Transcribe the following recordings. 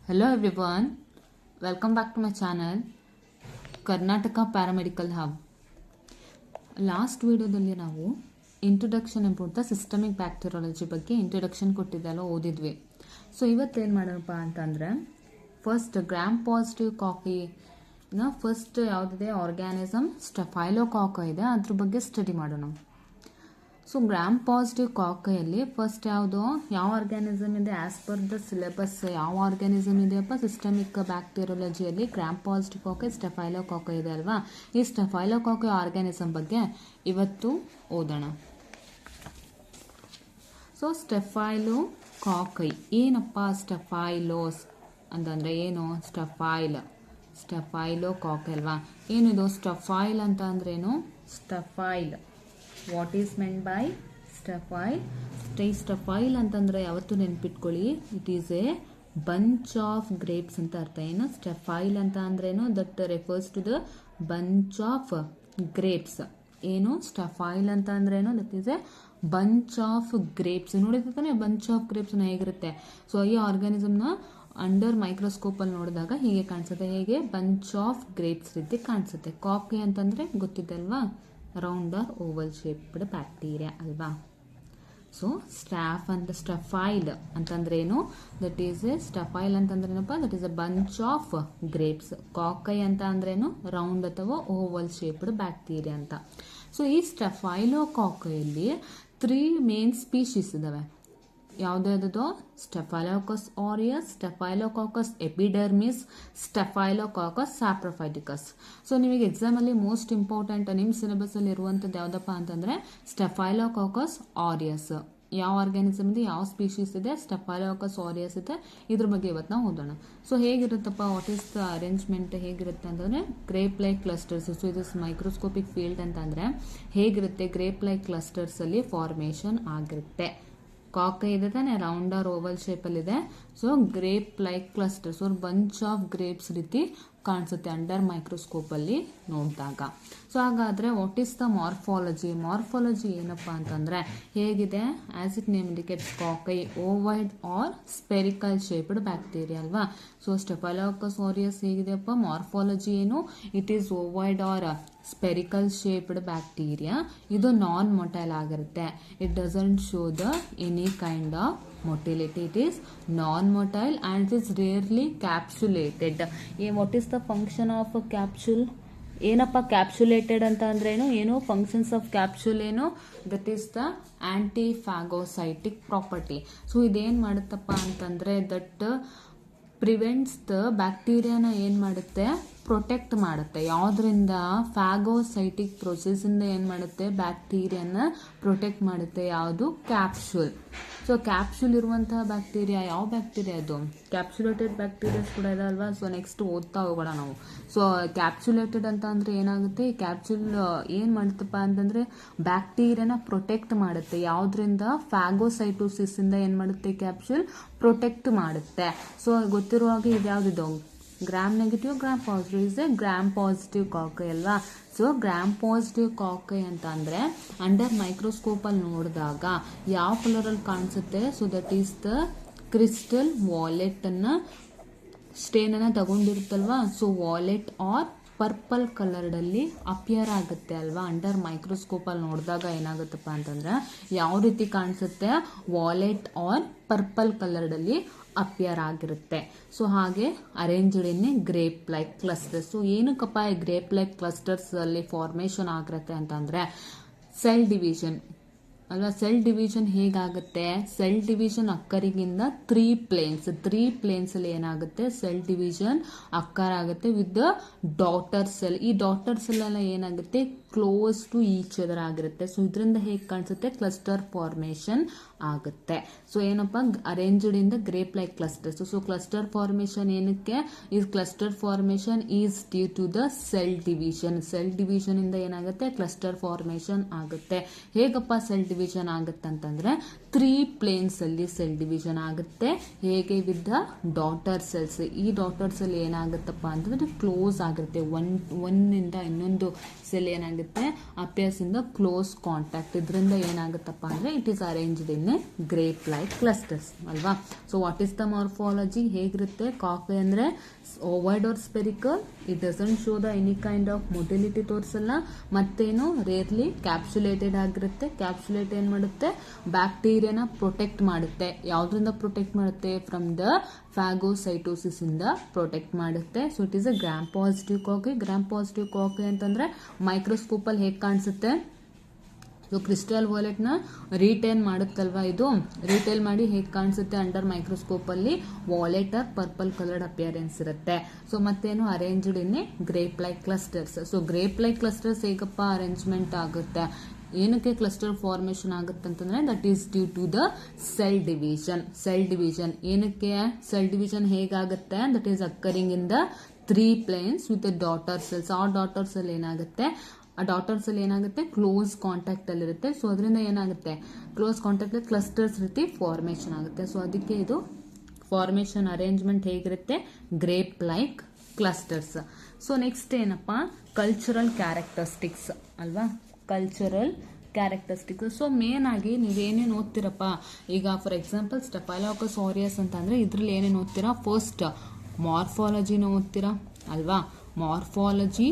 Hello everyone, welcome back to my channel Karnataka Paramedical Hub. Last ವಿಡಿಯೋದಲ್ಲಿ ನಾವು introduction about the systemic bacteriology ಬಗ್ಗೆ introduction ಕೊಟ್ಟಿದ್ದೆಲ್ಲ ಓದಿದ್ವಿ. So ಇವತ್ತೇನು ಮಾಡೋಣಪ್ಪ ಅಂತಂದರೆ first gram positive ಕಾಕಿನ first ಯಾವುದಿದೆ organism ಸ್ಟೆಫೈಲೋಕಾಕ ಇದೆ, ಅದ್ರ ಬಗ್ಗೆ ಸ್ಟಡಿ ಮಾಡೋಣ. ಸೊ ಗ್ರಾಮ್ ಪಾಸಿಟಿವ್ ಕಾಕಯಲ್ಲಿ ಫಸ್ಟ್ ಯಾವ ಆರ್ಗ್ಯಾನಿಸಮ್ ಇದೆ ಆಸ್ ಪರ್ ದ ಸಿಲೆಬಸ್, ಯಾವ ಆರ್ಗ್ಯಾನಿಸಮ್ ಇದೆಯಪ್ಪ ಸಿಸ್ಟಮಿಕ್ ಬ್ಯಾಕ್ಟೀರಿಯಾಲಜಿಯಲ್ಲಿ ಗ್ರಾಮ್ ಪಾಸಿಟಿವ್ ಕಾಕ ಸ್ಟೆಫೈಲೋಕಾಕ ಇದೆ ಅಲ್ವಾ. ಈ ಸ್ಟೆಫೈಲೋಕಾಕ ಆರ್ಗ್ಯಾನಿಸಮ್ ಬಗ್ಗೆ ಇವತ್ತು ಓದೋಣ. ಸೊ ಸ್ಟೆಫೈಲೋಕಾಕೈ ಏನಪ್ಪ ಸ್ಟೆಫೈಲೋಸ್ ಅಂತಂದರೆ ಏನು? ಸ್ಟೆಫೈಲೋಕಾಕ ಅಲ್ವಾ. ಏನಿದು ಸ್ಟೆಫೈಲ್ ಅಂತ ಅಂದ್ರೇನು? Staphyle what is meant by staphyle? Staphyle ಅಂತಂದ್ರೆ ಯಾವತ್ತು ನೆನ್ಪಿಟ್ಕೊಳ್ಳಿ, it is a bunch of grapes ಅಂತ ಅರ್ಥ. ಏನು ಸ್ಟೆಫೈಲ್ ಅಂತ ಅಂದ್ರೇನು? That refers to the bunch of grapes. ಏನು ಸ್ಟೆಫೈಲ್ ಅಂತ ಅಂದ್ರೇನು? That is a bunch of grapes. ನೋಡಿದ್ರೆ ಬಂಚ್ ಆಫ್ ಗ್ರೇಪ್ಸ್ ಹೇಗಿರುತ್ತೆ? ಸೊ ಈ ಆರ್ಗ್ಯಾನಿಸಮ್ನ ಅಂಡರ್ ಮೈಕ್ರೋಸ್ಕೋಪಲ್ಲಿ ನೋಡಿದಾಗ ಹೀಗೆ ಕಾಣಿಸುತ್ತೆ. ಹೇಗೆ? ಬಂಚ್ ಆಫ್ ಗ್ರೇಪ್ಸ್ ರೀತಿ ಕಾಣಿಸುತ್ತೆ. ಕಾಕಿ ಅಂತಂದ್ರೆ ಗೊತ್ತಿದೆ ಅಲ್ವಾ, round or oval shaped bacteria ಅಲ್ವಾ. ಸೊ ಸ್ಟೆಫೈಲ್ ಅಂತಂದ್ರೆ ಏನು? ದಟ್ ಈಸ್ ಎ ಸ್ಟೆಫೈಲ್ ಅಂತಂದ್ರೇನಪ್ಪ? That is a bunch of grapes. Cocci ಅಂತ ಅಂದ್ರೇನು? ರೌಂಡ್ ಅಥವಾ ಓವಲ್ ಶೇಪ್ಡ್ ಬ್ಯಾಕ್ಟೀರಿಯಾ ಅಂತ. ಸೊ ಈ ಸ್ಟೆಫೈಲೋಕಾಕಯಲ್ಲಿ 3 ಮೇನ್ ಸ್ಪೀಶೀಸ್ ಇದಾವೆ. ಯಾವುದ್ಯಾವುದು? ಸ್ಟೆಫೈಲೋಕಸ್ ಆರಿಯಸ್, ಸ್ಟೆಫೈಲೋಕಾಕಸ್ ಎಪಿಡರ್ಮಿಸ್, ಸ್ಟೆಫೈಲೋಕಾಕಸ್ ಸ್ಯಾಪ್ರೋಫೈಟಿಕಸ್. ಸೊ ನಿಮಗೆ ಎಕ್ಸಾಮಲ್ಲಿ ಮೋಸ್ಟ್ ಇಂಪಾರ್ಟೆಂಟ್ ನಿಮ್ಮ ಸಿಲೆಬಸ್ಸಲ್ಲಿ ಇರುವಂಥದ್ದು ಯಾವುದಪ್ಪ ಅಂತಂದರೆ ಸ್ಟೆಫೈಲೋಕಾಕಸ್ ಆರಿಯಸ್. ಯಾವ ಆರ್ಗ್ಯಾನಿಸಮ್ ಇದೆ, ಯಾವ ಸ್ಪೀಶೀಸ್ ಇದೆ? ಸ್ಟೆಫೈಲೋಕಸ್ ಆರಿಯಸ್ ಇದೆ. ಇದ್ರ ಬಗ್ಗೆ ಇವತ್ತು ನಾವು ಓದೋಣ. ಸೊ ಹೇಗಿರುತ್ತಪ್ಪ, ವಾಟ್ ಈಸ್ ದ ಅರೇಂಜ್ಮೆಂಟ್ ಹೇಗಿರುತ್ತೆ ಅಂತಂದರೆ ಗ್ರೇಪ್ ಲೈಕ್ ಕ್ಲಸ್ಟರ್ಸ್. ಸೊ ಇದು ಮೈಕ್ರೋಸ್ಕೋಪಿಕ್ ಫೀಲ್ಡ್ ಅಂತಂದರೆ ಹೇಗಿರುತ್ತೆ? ಗ್ರೇಪ್ ಲೈಕ್ ಕ್ಲಸ್ಟರ್ಸಲ್ಲಿ ಫಾರ್ಮೇಷನ್ ಆಗಿರುತ್ತೆ. ಕಾಕ ಇದೆ ತಾನೆ, ರೌಂಡ್ ಆರ್ ಓವಲ್ ಶೇಪಲ್ಲಿದೆ. ಸೊ ಗ್ರೇಪ್ ಲೈಕ್ ಕ್ಲಸ್ಟರ್ಸ್ ಒಂದು ಬಂಚ್ ಆಫ್ ಗ್ರೇಪ್ಸ್ ರೀತಿ ಕಾಣಿಸುತ್ತೆ ಅಂಡರ್ ಮೈಕ್ರೋಸ್ಕೋಪಲ್ಲಿ ನೋಡಿದಾಗ. ಸೊ ಹಾಗಾದರೆ ವಾಟ್ ಈಸ್ ದ ಮಾರ್ಫಾಲಜಿ ಏನಪ್ಪ ಅಂತಂದರೆ ಹೇಗಿದೆ? As it name indicates cocci ovoid or spherical shaped bacteria ಅಲ್ವಾ. ಸೊ ಸ್ಟೆಫೈಲೋಕಸ್ ಆರಿಯಸ್ ಹೇಗಿದೆಯಪ್ಪ? ಮಾರ್ಫಾಲಜಿ ಏನು? It is ovoid or spherical shaped bacteria. ಇದು ನಾನ್ ಮೊಟೈಲ್ ಆಗಿರುತ್ತೆ. It doesn't show the any kind of motility. It is non-motile and it is rarely capsulated. What is the function of a capsule? ಏನಪ್ಪ ಕ್ಯಾಪ್ಸುಲೇಟೆಡ್ ಅಂತ ಅಂದ್ರೆ ಏನು? Functions of capsule ಏನು? That is the antiphagocytic property. So ಇದೇನು ಮಾಡುತ್ತಪ್ಪ ಅಂತಂದ್ರೆ that prevents the ಬ್ಯಾಕ್ಟೀರಿಯಾನ ಏನು ಮಾಡುತ್ತೆ? ಪ್ರೊಟೆಕ್ಟ್ ಮಾಡುತ್ತೆ. ಯಾವುದರಿಂದ? ಫ್ಯಾಗೋಸೈಟಿಕ್ ಪ್ರೊಸೆಸ್ಸಿಂದ ಏನು ಮಾಡುತ್ತೆ? ಬ್ಯಾಕ್ಟೀರಿಯಾನ ಪ್ರೊಟೆಕ್ಟ್ ಮಾಡುತ್ತೆ. ಯಾವುದು? ಕ್ಯಾಪ್ಸುಲ್. ಸೊ ಕ್ಯಾಪ್ಸುಲ್ ಇರುವಂತಹ ಬ್ಯಾಕ್ಟೀರಿಯಾ ಯಾವ ಬ್ಯಾಕ್ಟೀರಿಯಾ? ಅದು ಕ್ಯಾಪ್ಸುಲೇಟೆಡ್ ಬ್ಯಾಕ್ಟೀರಿಯಾಸ್ ಕೂಡ ಇದೆ ಅಲ್ವಾ. ಸೊ ನೆಕ್ಸ್ಟ್ ಓದ್ತಾ ಹೋಗೋಣ ನಾವು. ಸೊ ಕ್ಯಾಪ್ಸುಲೇಟೆಡ್ ಅಂತ ಅಂದ್ರೆ ಏನಾಗುತ್ತೆ? ಈ ಕ್ಯಾಪ್ಸುಲ್ ಏನು ಮಾಡುತ್ತಪ್ಪ ಅಂತಂದ್ರೆ ಬ್ಯಾಕ್ಟೀರಿಯಾನ ಪ್ರೊಟೆಕ್ಟ್ ಮಾಡುತ್ತೆ. ಯಾವುದರಿಂದ? ಫ್ಯಾಗೋಸೈಟೋಸಿಸ್ ಇಂದ ಏನು ಮಾಡುತ್ತೆ? ಕ್ಯಾಪ್ಸುಲ್ ಪ್ರೊಟೆಕ್ಟ್ ಮಾಡುತ್ತೆ. ಸೊ ಗೊತ್ತಿರುವ ಹಾಗೆ ಇದು ಯಾವುದಿದು? Gram negative, gram positive is a gram positive cocci ಅಲ್ವಾ. ಸೊ ಗ್ರಾಮ್ ಪಾಸಿಟಿವ್ ಕಾಕೈ ಅಂತ ಅಂದರೆ ಅಂಡರ್ ಮೈಕ್ರೋಸ್ಕೋಪಲ್ಲಿ ನೋಡಿದಾಗ ಯಾವ ಕಲರಲ್ಲಿ ಕಾಣಿಸುತ್ತೆ? So that is the crystal violet ಸ್ಟೇನನ್ನು ತಗೊಂಡಿರುತ್ತಲ್ವಾ. ಸೊ ವಾಲೆಟ್ ಆರ್ ಪರ್ಪಲ್ ಕಲರ್ಡಲ್ಲಿ ಅಪಿಯರ್ ಆಗುತ್ತೆ ಅಲ್ವಾ. ಅಂಡರ್ ಮೈಕ್ರೋಸ್ಕೋಪಲ್ಲಿ ನೋಡಿದಾಗ ಏನಾಗುತ್ತಪ್ಪ ಅಂತಂದ್ರೆ ಯಾವ ರೀತಿ ಕಾಣಿಸುತ್ತೆ? ವಾಲೆಟ್ ಆರ್ ಪರ್ಪಲ್ ಕಲರ್ಡಲ್ಲಿ ಅಪಿಯರ್ ಆಗಿರುತ್ತೆ. ಸೊ ಹಾಗೆ arranged in grape like clusters. So ಏನಕ್ಕಪ್ಪ ಈ ಗ್ರೇಪ್ ಲೈಕ್ ಕ್ಲಸ್ಟರ್ಸ್ ಅಲ್ಲಿ ಫಾರ್ಮೇಷನ್ ಆಗಿರುತ್ತೆ ಅಂತಂದ್ರೆ ಸೆಲ್ ಡಿವಿಷನ್ ಅಲ್ವಾ. ಸೆಲ್ ಡಿವಿಷನ್ ಹೇಗಾಗುತ್ತೆ? ಸೆಲ್ ಡಿವಿಷನ್ ಅಕ್ಕರಿಗಿಂತ 3 ಪ್ಲೇನ್ಸ್ ಅಲ್ಲಿ ಏನಾಗುತ್ತೆ? ಸೆಲ್ ಡಿವಿಷನ್ ಅಕ್ಕರ್ ಆಗುತ್ತೆ ವಿತ್ ದ ಡಾಟರ್ ಸೆಲ್. ಈ ಡಾಟರ್ ಸೆಲ್ ಎಲ್ಲ ಏನಾಗುತ್ತೆ? ಕ್ಲೋಸ್ ಟು ಈಚ್ ಅದರ್ ಆಗಿರುತ್ತೆ. ಸೊ ಇದರಿಂದ ಹೇಗೆ ಕಾಣಿಸುತ್ತೆ? ಕ್ಲಸ್ಟರ್ ಫಾರ್ಮೇಷನ್ ಆಗುತ್ತೆ. ಸೊ ಏನಪ್ಪ? Arranged in the grape like clusters. So cluster formation ಏನಕ್ಕೆ? ಈ cluster formation is due to the cell division. Cell division ಇಂದ ಏನಾಗುತ್ತೆ? ಕ್ಲಸ್ಟರ್ ಫಾರ್ಮೇಷನ್ ಆಗುತ್ತೆ. ಹೇಗಪ್ಪ ಸೆಲ್ ಡಿವಿಷನ್ ಡಿವಿಷನ್ ಆಗುತ್ತೆ ಅಂತಂದ್ರೆ 3 ಪ್ಲೇನ್ಸ್ ಅಲ್ಲಿ ಸೆಲ್ ಡಿವಿಷನ್ ಆಗುತ್ತೆ. ಹೇಗೆ ವಿತ್ ದ ಡಾಟರ್ ಸೆಲ್ಸ್. ಈ ಡಾಟರ್ ಸೆಲ್ ಏನಾಗುತ್ತಪ್ಪ ಅಂತಂದ್ರೆ ಕ್ಲೋಸ್ ಆಗಿರುತ್ತೆ. ಒಂದಿಂದ ಇನ್ನೊಂದು ಸೆಲ್ ಏನಾಗುತ್ತೆ appears in the close contact. ಇದರಿಂದ ಏನಾಗುತ್ತಪ್ಪ ಅಂದ್ರೆ it is arranged in a grape like clusters ಅಲ್ವಾ. So what is the morphology ಹೇಗಿರುತ್ತೆ? ಕಾಕ್ವೆ ಅಂದ್ರೆ ovoid or spherical. It doesn't show the any kind of motility ತೋರಿಸಲ್ಲ. ಮತ್ತೇನು rarely ಕ್ಯಾಪ್ಸುಲೇಟೆಡ್ ಆಗಿರುತ್ತೆ. ಕ್ಯಾಪ್ಸುಲೇಟ್ ಏನ್ ಮಾಡುತ್ತೆ? ಬ್ಯಾಕ್ಟೀರಿಯಾನ ಪ್ರೊಟೆಕ್ಟ್ ಮಾಡುತ್ತೆ. ಯಾವ್ದ್ರಿಂದ ಪ್ರೊಟೆಕ್ಟ್ ಮಾಡುತ್ತೆ? ಫ್ರಮ್ ದ ಫ್ಯಾಗೋಸೈಟೋಸಿಸ್ ಇಂದ ಪ್ರೊಟೆಕ್ಟ್ ಮಾಡುತ್ತೆ. So it is a gram positive cocci. Gram positive cocci ಅಂತಂದ್ರೆ ಮೈಕ್ರೋಸ್ಕೋಪ್ ಅಲ್ಲಿ ಹೇಗೆ ಕಾಣಿಸುತ್ತೆ? ಸೊ ಕ್ರಿಸ್ಟಲ್ ವಾಲೆಟ್ ನ ರಿಟೈನ್ ಮಾಡುತ್ತಲ್ವಾ, ಇದು ರಿಟೈಲ್ ಮಾಡಿ ಹೇಗೆ ಕಾಣಿಸುತ್ತೆ ಅಂಡರ್ ಮೈಕ್ರೋಸ್ಕೋಪ್ ಅಲ್ಲಿ ವಾಲೆಟ್ ಪರ್ಪಲ್ ಕಲರ್ಡ್ ಅಪಿಯರೆನ್ಸ್ ಇರುತ್ತೆ. ಸೊ ಮತ್ತೇನು arranged in a grape like clusters. So grape like clusters ಹೇಗಪ್ಪ ಅರೇಂಜ್ಮೆಂಟ್ ಆಗುತ್ತೆ? ಏನಕ್ಕೆ ಕ್ಲಸ್ಟರ್ ಫಾರ್ಮೇಶನ್ ಆಗುತ್ತೆ ಅಂತಂದ್ರೆ that is due to the cell division. Cell division ಏನಕ್ಕೆ ಸೆಲ್ ಡಿವಿಷನ್ ಹೇಗಾಗುತ್ತೆ? That is occurring in the 3 planes with daughter cells. ಆ daughter cell ಏನಾಗುತ್ತೆ? ಆ ಡಾಟರ್ ಸೆಲ್ ಏನಾಗುತ್ತೆ? ಕ್ಲೋಸ್ ಕಾಂಟ್ಯಾಕ್ಟ್ ಅಲ್ಲಿ ಇರುತ್ತೆ. ಸೊ ಅದರಿಂದ ಏನಾಗುತ್ತೆ? ಕ್ಲೋಸ್ ಕಾಂಟ್ಯಾಕ್ಟ್ ಕ್ಲಸ್ಟರ್ಸ್ ರೀತಿ ಫಾರ್ಮೇಶನ್ ಆಗುತ್ತೆ. ಸೊ ಅದಕ್ಕೆ ಇದು ಫಾರ್ಮೇಶನ್ ಅರೇಂಜ್ಮೆಂಟ್ ಹೇಗಿರುತ್ತೆ? Grape like clusters. So next ಏನಪ್ಪಾ? ಕಲ್ಚರಲ್ ಕ್ಯಾರೆಕ್ಟರಿಸ್ಟಿಕ್ಸ್ ಅಲ್ವಾ. Cultural characteristics. ಸೊ ಮೇನ್ ಆಗಿ ನೀವೇನೇನು ಓದ್ತಿರಪ್ಪ ಈಗ ಫಾರ್ ಎಕ್ಸಾಂಪಲ್ ಸ್ಟೆಫೈಲೋಕಸ್ ಆರಿಯಸ್ ಅಂತ ಅಂದ್ರೆ ಇದ್ರಲ್ಲಿ ಏನೇನು ಓದ್ತೀರಾ? ಫಸ್ಟ್ ಮಾರ್ಫಾಲಜಿನ ಓದ್ತೀರಾ ಅಲ್ವಾ. ಮಾರ್ಫಾಲಜಿ,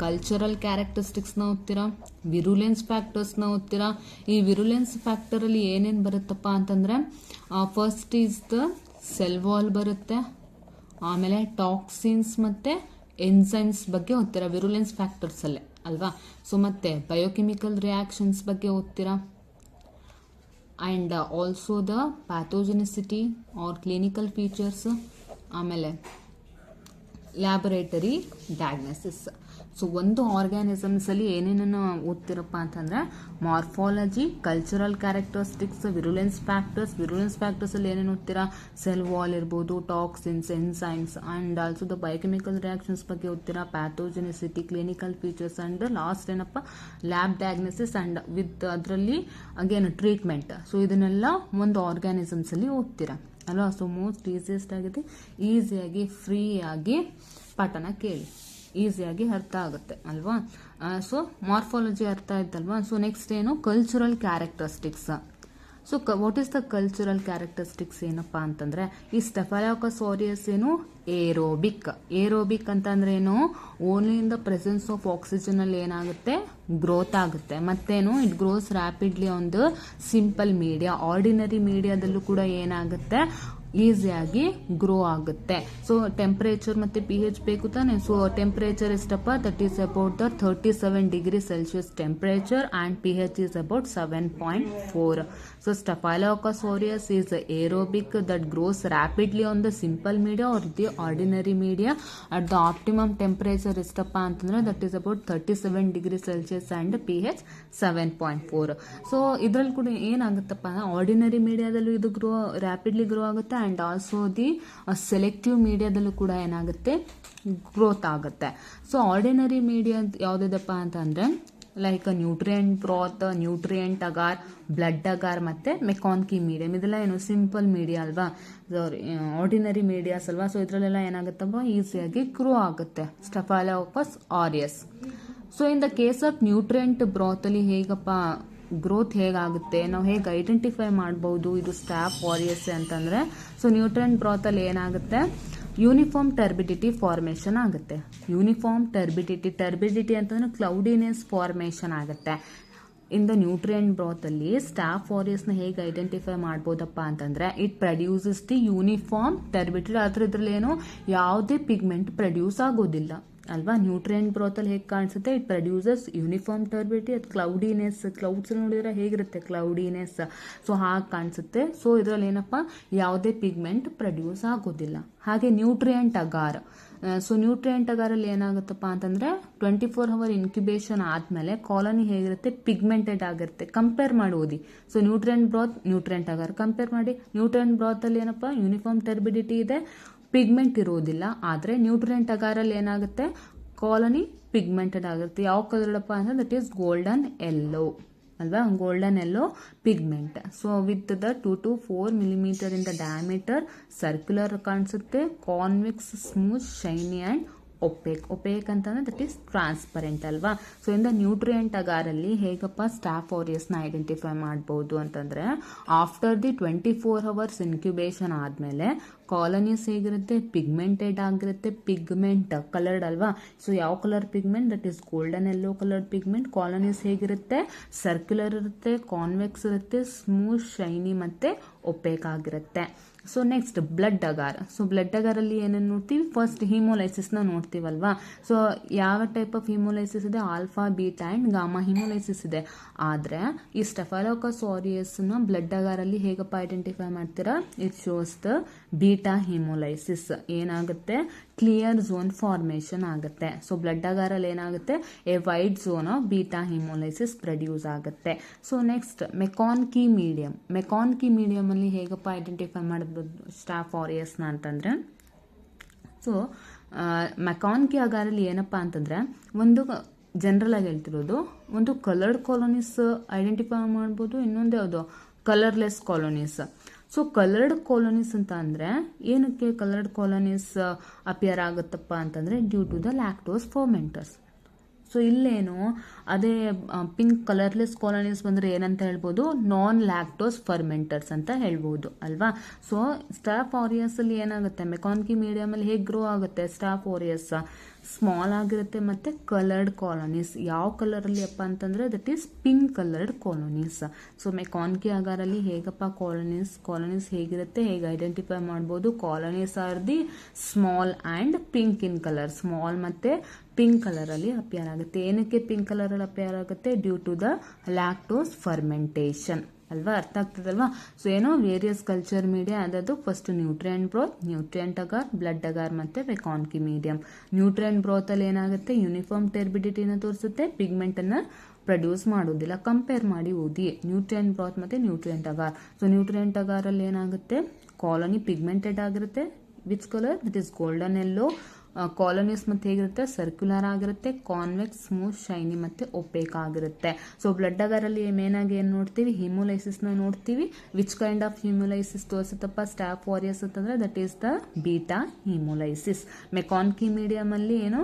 ಕಲ್ಚರಲ್ ಕ್ಯಾರೆಕ್ಟರಿಸ್ಟಿಕ್ಸ್ ನ ಓದ್ತೀರಾ, ವಿರುಲೆನ್ಸ್ ಫ್ಯಾಕ್ಟರ್ಸ್ ನ ಓದ್ತೀರಾ. ಈ ವಿರುಲೆನ್ಸ್ ಫ್ಯಾಕ್ಟರ್ ಅಲ್ಲಿ ಏನೇನ್ ಬರುತ್ತಪ್ಪ ಅಂತಂದ್ರೆ first is the cell wall ಬರುತ್ತೆ. ಆಮೇಲೆ ಟಾಕ್ಸಿನ್ಸ್ ಮತ್ತೆ ಎನ್ಸೈಮ್ಸ್ ಬಗ್ಗೆ ಓದ್ತೀರಾ ವಿರುಲೆನ್ಸ್ ಫ್ಯಾಕ್ಟರ್ಸ್ ಅಲ್ಲೇ ಅಲ್ವಾ. ಸೊ ಮತ್ತೆ ಬಯೋಕೆಮಿಕಲ್ ರಿಯಾಕ್ಷನ್ಸ್ ಬಗ್ಗೆ ಓದ್ತೀರಾ. And also the pathogenicity or clinical features. ಆಮೇಲೆ ಲ್ಯಾಬೊರೇಟರಿ ಡಯಾಗ್ನೋಸಿಸ್. ಸೊ ಒಂದು ಆರ್ಗ್ಯಾನಿಸಮ್ಸ್ ಅಲ್ಲಿ ಏನೇನನ್ನು ಓದ್ತಿರಪ್ಪ ಅಂತಂದ್ರೆ morphology, cultural characteristics, virulence factors. Virulence factors ಅಲ್ಲಿ ಏನೇನು ಓದ್ತೀರಾ? ಸೆಲ್ ವಾಲ್ ಇರ್ಬೋದು, toxins, enzymes and also the biochemical reactions ಬಗ್ಗೆ ಓದ್ತೀರಾ, pathogenicity, clinical features and last ಏನಪ್ಪ? ಲ್ಯಾಬ್ ಡಯಾಗ್ನೋಸಿಸ್ ಅಂಡ್ ವಿತ್ ಅದರಲ್ಲಿ ಅಗೇನ್ ಟ್ರೀಟ್ಮೆಂಟ್. ಸೊ ಇದನ್ನೆಲ್ಲ ಒಂದು ಆರ್ಗ್ಯಾನಿಸಮ್ಸ್ ಅಲ್ಲಿ ಓದ್ತೀರಾ ಅಲ್ವಾ. ಸೊ ಮೋಸ್ಟ್ ಈಸಿಯೆಸ್ಟ್ ಆಗಿದೆ. ಈಸಿಯಾಗಿ ಫ್ರೀಯಾಗಿ ಪಾಠನ ಕೇಳಿ, ಈಸಿಯಾಗಿ ಅರ್ಥ ಆಗುತ್ತೆ ಅಲ್ವಾ. ಸೊ ಮಾರ್ಫಾಲಜಿ ಅರ್ಥ ಆಯ್ತಲ್ವಾ. ಸೊ ನೆಕ್ಸ್ಟ್ ಏನು? Cultural characteristics. So what is the cultural characteristics ಏನಪ್ಪಾ ಅಂತಂದ್ರೆ ಈ ಸ್ಟೆಫೈಲೋಕಸ್ ಆರಿಯಸ್ ಏನು ಏರೋಬಿಕ್. ಏರೋಬಿಕ್ ಅಂತಂದ್ರೆ ಏನು? Only in the presence of oxygen ಅಲ್ಲಿ ಏನಾಗುತ್ತೆ? ಗ್ರೋತ್ ಆಗುತ್ತೆ. ಮತ್ತೇನು? It grows rapidly on the simple media. Ordinary ಮೀಡಿಯಾದಲ್ಲೂ ಕೂಡ ಏನಾಗುತ್ತೆ? ಈಸಿಯಾಗಿ ಗ್ರೋ ಆಗುತ್ತೆ. ಸೊ ಟೆಂಪರೇಚರ್ ಮತ್ತೆ pH ಬೇಕು ತಾನೆ. ಸೊ ಟೆಂಪರೇಚರ್ ಎಷ್ಟಪ್ಪ? That is about the 37 degree Celsius temperature and pH is about 7.4. So Staphylococcus aureus is aerobic that grows rapidly on the simple media or the ordinary media at the optimum temperature ಎಷ್ಟಪ್ಪ ಅಂತಂದ್ರೆ that is about 37 degree Celsius and pH 7.4. So ಇದ್ರಲ್ಲಿ ಕೂಡ ಏನಾಗುತ್ತಪ್ಪ? Ordinary ಮೀಡಿಯಾದಲ್ಲೂ ಇದು rapidly grow ಆಗುತ್ತೆ and also the selective ಮೀಡಿಯಾದಲ್ಲೂ ಕೂಡ ಏನಾಗುತ್ತೆ? ಗ್ರೋತ್ ಆಗುತ್ತೆ. ಸೊ ಆರ್ಡಿನರಿ ಮೀಡಿಯಾ ಯಾವ್ದಿದಪ್ಪ ಅಂತಂದ್ರೆ like nutrient broth, nutrient agar, blood agar ಮತ್ತೆ ಮೆಕಾನ್ಕಿ ಮೀಡಿಯಂ. ಇದೆಲ್ಲ ಏನು? ಸಿಂಪಲ್ ಮೀಡಿಯಾ ಅಲ್ವಾ, ಆರ್ಡಿನರಿ ಮೀಡಿಯಾಸ್ ಅಲ್ವಾ. ಸೊ ಇದ್ರಲ್ಲೆಲ್ಲ ಏನಾಗುತ್ತಪ್ಪ? ಈಸಿಯಾಗಿ ಗ್ರೋ ಆಗುತ್ತೆ staphylococcus aureus. So in the case of nutrient ಬ್ರಾತ್ ಅಲ್ಲಿ ಹೇಗಪ್ಪ ಗ್ರೋತ್ ಹೇಗಾಗುತ್ತೆ? ನಾವು ಹೇಗೆ ಐಡೆಂಟಿಫೈ ಮಾಡಬಹುದು ಇದು ಸ್ಟಾಫ್ ಆರಿಯಸ್ ಅಂತಂದ್ರೆ? ಸೊ ನ್ಯೂಟ್ರಿಯೆಂಟ್ ಬ್ರಾತ್ ಅಲ್ಲಿ ಏನಾಗುತ್ತೆ? ಯೂನಿಫಾರ್ಮ್ ಟರ್ಬಿಡಿಟಿ ಫಾರ್ಮೇಶನ್ ಆಗುತ್ತೆ. ಯೂನಿಫಾರ್ಮ್ ಟರ್ಬಿಡಿಟಿ ಅಂತಂದ್ರೆ ಕ್ಲೌಡಿನೆಸ್ ಫಾರ್ಮೇಶನ್ ಆಗುತ್ತೆ. ಇನ್ ದ ನ್ಯೂಟ್ರಿಯೆಂಟ್ ಬ್ರಾತ್ ಅಲ್ಲಿ ಸ್ಟಾಫ್ ಆರಿಯಸ್ ನ ಹೇಗೆ ಐಡೆಂಟಿಫೈ ಮಾಡಬಹುದಪ್ಪ ಅಂತಂದ್ರೆ it produces the uniform turbidity. ಆದ್ರೆ ಇದ್ರಲ್ಲಿ ಏನು? ಯಾವುದೇ ಪಿಗ್ಮೆಂಟ್ ಪ್ರೊಡ್ಯೂಸ್ ಆಗೋದಿಲ್ಲ ಅಲ್ವಾ. ನ್ಯೂಟ್ರಿಯೆಂಟ್ ಬ್ರಾತ್ ಅಲ್ಲಿ ಹೇಗೆ ಕಾಣಿಸುತ್ತೆ? It produces uniform turbidity. ಅದು ಕ್ಲೌಡಿನೆಸ್, ಕ್ಲೌಡ್ಸ್ ನೋಡಿದ್ರೆ ಹೇಗಿರುತ್ತೆ? ಕ್ಲೌಡಿನೆಸ್. ಸೊ ಹಾಗೆ ಕಾಣಿಸುತ್ತೆ. ಸೊ ಇದ್ರಲ್ಲಿ ಏನಪ್ಪಾ? ಯಾವುದೇ ಪಿಗ್ಮೆಂಟ್ ಪ್ರೊಡ್ಯೂಸ್ ಆಗೋದಿಲ್ಲ. ಹಾಗೆ ನ್ಯೂಟ್ರಿಯೆಂಟ್ ಅಗಾರ್. ಸೊ ನ್ಯೂಟ್ರಿಯೆಂಟ್ ಅಗಾರಲ್ಲಿ ಏನಾಗುತ್ತಪ್ಪ ಅಂತಂದ್ರೆ 24 ಅವರ್ ಇನ್ಕ್ಯುಬೇಷನ್ ಆದ್ಮೇಲೆ ಕಾಲನಿ ಹೇಗಿರುತ್ತೆ? ಪಿಗ್ಮೆಂಟೆಡ್ ಆಗಿರುತ್ತೆ. ಕಂಪೇರ್ ಮಾಡಿ ಓದಿ. So nutrient broth, nutrient agar compare ಮಾಡಿ. ನ್ಯೂಟ್ರಿಯೆಂಟ್ ಬ್ರಾತ್ ಅಲ್ಲಿ ಏನಪ್ಪಾ? ಯೂನಿಫಾರ್ಮ್ ಟರ್ಬಿಡಿಟಿ ಇದೆ, ಪಿಗ್ಮೆಂಟ್ ಇರೋದಿಲ್ಲ. ಆದ್ರೆ ನ್ಯೂಟ್ರಿಯೆಂಟ್ ಅಗಾರಲ್ಲಿ ಏನಾಗುತ್ತೆ? ಕಾಲನಿ ಪಿಗ್ಮೆಂಟೆಡ್ ಆಗಿರುತ್ತೆ. ಯಾವ ಕಲರ್ಡಪ್ಪ ಅಂದ್ರೆ ದಟ್ ಈಸ್ ಗೋಲ್ಡನ್ ಯೆಲ್ಲೋ. ಅಲ್ವಾ, golden yellow pigment. So with the 2 to 4 millimetre in the diameter, circular ಕಾಣಿಸುತ್ತೆ, convex, smooth, shiny and opaque ಅಂತಂದ್ರೆ ದಟ್ ಈಸ್ ಟ್ರಾನ್ಸ್ಪರೆಂಟ್ ಅಲ್ವಾ. ಸೊ ಇಂದ ನ್ಯೂಟ್ರಿಯೆಂಟ್ ಅಗಾರಲ್ಲಿ ಹೇಗಪ್ಪ ಸ್ಟಾಫ್ ಆರಿಯಸ್ನ ಐಡೆಂಟಿಫೈ ಮಾಡ್ಬೋದು ಅಂತಂದ್ರೆ, ಆಫ್ಟರ್ ದಿ 24 hours ಇನ್ಕ್ಯುಬೇಷನ್ ಆದಮೇಲೆ ಕಾಲನೀಸ್ ಹೇಗಿರುತ್ತೆ, ಪಿಗ್ಮೆಂಟೆಡ್ ಆಗಿರುತ್ತೆ, ಪಿಗ್ಮೆಂಟ್ ಕಲರ್ಡ್ ಅಲ್ವಾ. ಸೊ ಯಾವ colour pigment, that is golden yellow coloured pigment. Colonies ಹೇಗಿರುತ್ತೆ, ಸರ್ಕ್ಯುಲರ್ ಇರುತ್ತೆ, ಕಾನ್ವೆಕ್ಸ್ ಇರುತ್ತೆ, ಸ್ಮೂತ್, ಶೈನಿ ಮತ್ತೆ ಒಪೇಕ್ ಆಗಿರುತ್ತೆ. So next blood agar. So blood ಅಗಾರಲ್ಲಿ ಏನೇನು ನೋಡ್ತೀವಿ, ಫಸ್ಟ್ ಹಿಮೋಲೈಸಿಸ್ನ ನೋಡ್ತೀವಲ್ವಾ. ಸೊ ಯಾವ ಟೈಪ್ ಆಫ್ ಹಿಮೋಲೈಸಿಸ್ ಇದೆ, alpha, beta and gamma haemolysis ಇದೆ. ಆದರೆ ಈ ಸ್ಟೆಫೈಲೋಕಸ್ ಆರಿಯಸ್ನ ಬ್ಲಡ್ ಅಗಾರಲ್ಲಿ ಹೇಗಪ್ಪ ಐಡೆಂಟಿಫೈ ಮಾಡ್ತೀರಾ, it shows the beta haemolysis. ಏನಾಗುತ್ತೆ, ಕ್ಲಿಯರ್ ಝೋನ್ ಫಾರ್ಮೇಷನ್ ಆಗುತ್ತೆ. ಸೊ ಬ್ಲಡ್ ಅಗಾರಲ್ಲಿ ಏನಾಗುತ್ತೆ, a wide zone of beta haemolysis produce ಆಗುತ್ತೆ. So next MacConkey medium. MacConkey medium ಅಲ್ಲಿ ಹೇಗಪ್ಪ ಐಡೆಂಟಿಫೈ ಮಾಡಬಹುದು ಸ್ಟಾಫ್ ಆರಿಯಸ್ನ ಅಂತಂದ್ರೆ, ಸೊ ಮೆಕಾನ್ಕಿ ಅಗಾರಲ್ಲಿ ಏನಪ್ಪಾ ಅಂತಂದ್ರೆ, ಒಂದು ಜನರಲ್ ಆಗಿ ಹೇಳ್ತಿರೋದು, ಒಂದು ಕಲರ್ಡ್ ಕಾಲೋನೀಸ್ ಐಡೆಂಟಿಫೈ ಮಾಡ್ಬೋದು, ಇನ್ನೊಂದು ಯಾವುದು colourless colonies. So coloured colonies ಅಂತ ಅಂದ್ರೆ ಏನಕ್ಕೆ ಕಲರ್ಡ್ ಕಾಲೋನೀಸ್ ಅಪಿಯರ್ ಆಗುತ್ತಪ್ಪ ಅಂತಂದ್ರೆ, due to the lactose fermenters. So ಇಲ್ಲೇನು ಅದೇ ಪಿಂಕ್ ಕಲರ್ಲೆಸ್ ಕಾಲೋನೀಸ್ ಬಂದರೆ ಏನಂತ ಹೇಳ್ಬೋದು, ನಾನ್ ಲ್ಯಾಕ್ಟೋಸ್ ಫರ್ಮೆಂಟರ್ಸ್ ಅಂತ ಹೇಳ್ಬೋದು ಅಲ್ವಾ. ಸೊ ಸ್ಟಾಫ್ ಆರಿಯಸ್ ಅಲ್ಲಿ ಏನಾಗುತ್ತೆ, ಮೆಕಾನ್ಕಿ ಮೀಡಿಯಂ ಅಲ್ಲಿ ಹೇಗೆ ಗ್ರೋ ಆಗುತ್ತೆ ಸ್ಟಾಫ್ ಆರಿಯಸ್, ಸ್ಮಾಲ್ ಆಗಿರುತ್ತೆ ಮತ್ತೆ ಕಲರ್ಡ್ ಕಾಲೋನೀಸ್. ಯಾವ ಕಲರ್ ಅಲ್ಲಿ ಅಪ್ಪ ಅಂತಂದ್ರೆ that is pink coloured colonies. So MacConkey ಅಗಾರಲ್ಲಿ ಹೇಗಪ್ಪ ಕಾಲೋನೀಸ್ ಹೇಗಿರುತ್ತೆ, ಹೇಗೆ ಐಡೆಂಟಿಫೈ ಮಾಡ್ಬೋದು, colonies are the small and pink in colour. Small ಮತ್ತೆ ಪಿಂಕ್ ಕಲರ್ ಅಲ್ಲಿ ಅಪಿಯರ್ ಆಗುತ್ತೆ. ಏನಕ್ಕೆ ಪಿಂಕ್ ಕಲರ್ ಅಲ್ಲಿ ಅಪಿಯರ್ ಆಗುತ್ತೆ, due to the lactose fermentation ಅಲ್ವಾ. ಅರ್ಥ ಆಗ್ತದಲ್ವಾ. ಸೊ ಏನೋ ವೇರಿಯಸ್ ಕಲ್ಚರ್ ಮೀಡಿಯಾ ಅದದು, first nutrient broth, nutrient agar, blood agar ಮತ್ತೆ ಮೆಕಾನ್ಕಿ ಮೀಡಿಯಂ. ನ್ಯೂಟ್ರಿಯೆಂಟ್ ಬ್ರೋತ್ ಅಲ್ಲಿ ಏನಾಗುತ್ತೆ, ಯೂನಿಫಾರ್ಮ್ ಟರ್ಬಿಡಿಟಿನ ತೋರಿಸುತ್ತೆ, ಪಿಗ್ಮೆಂಟ್ ಅನ್ನ ಪ್ರೊಡ್ಯೂಸ್ ಮಾಡೋದಿಲ್ಲ. ಕಂಪೇರ್ ಮಾಡಿ ಓದಿ ನ್ಯೂಟ್ರಿಯೆಂಟ್ ಬ್ರೋತ್ ಮತ್ತೆ nutrient agar. So nutrient agar ಅಲ್ಲಿ ಏನಾಗುತ್ತೆ, ಕಾಲೋನಿ ಪಿಗ್ಮೆಂಟೆಡ್ ಆಗಿರುತ್ತೆ, which colour, that is golden yellow. Colonies ಮತ್ತೆ ಹೇಗಿರುತ್ತೆ, ಸರ್ಕ್ಯುಲರ್ ಆಗಿರುತ್ತೆ, ಕಾನ್ವೆಕ್ಸ್, ಸ್ಮೂತ್, ಶೈನಿ ಮತ್ತೆ ಒಪೇಕ್ ಆಗಿರುತ್ತೆ. ಸೊ ಬ್ಲಡ್ ಅಗಾರಲ್ಲಿ ಮೇನ್ ಆಗಿ ಏನು ನೋಡ್ತೀವಿ, ಹಿಮೋಲೈಸಿಸ್ ನ ನೋಡ್ತೀವಿ. ವಿಚ್ ಕೈಂಡ್ ಆಫ್ ಹಿಮೋಲೈಸಿಸ್ ತೋರಿಸುತ್ತಪ್ಪ ಸ್ಟಾಫ್ ಆರಿಯಸ್ ಅಂತಂದ್ರೆ, that is the beta haemolysis. MacConkey medium ಅಲ್ಲಿ ಏನು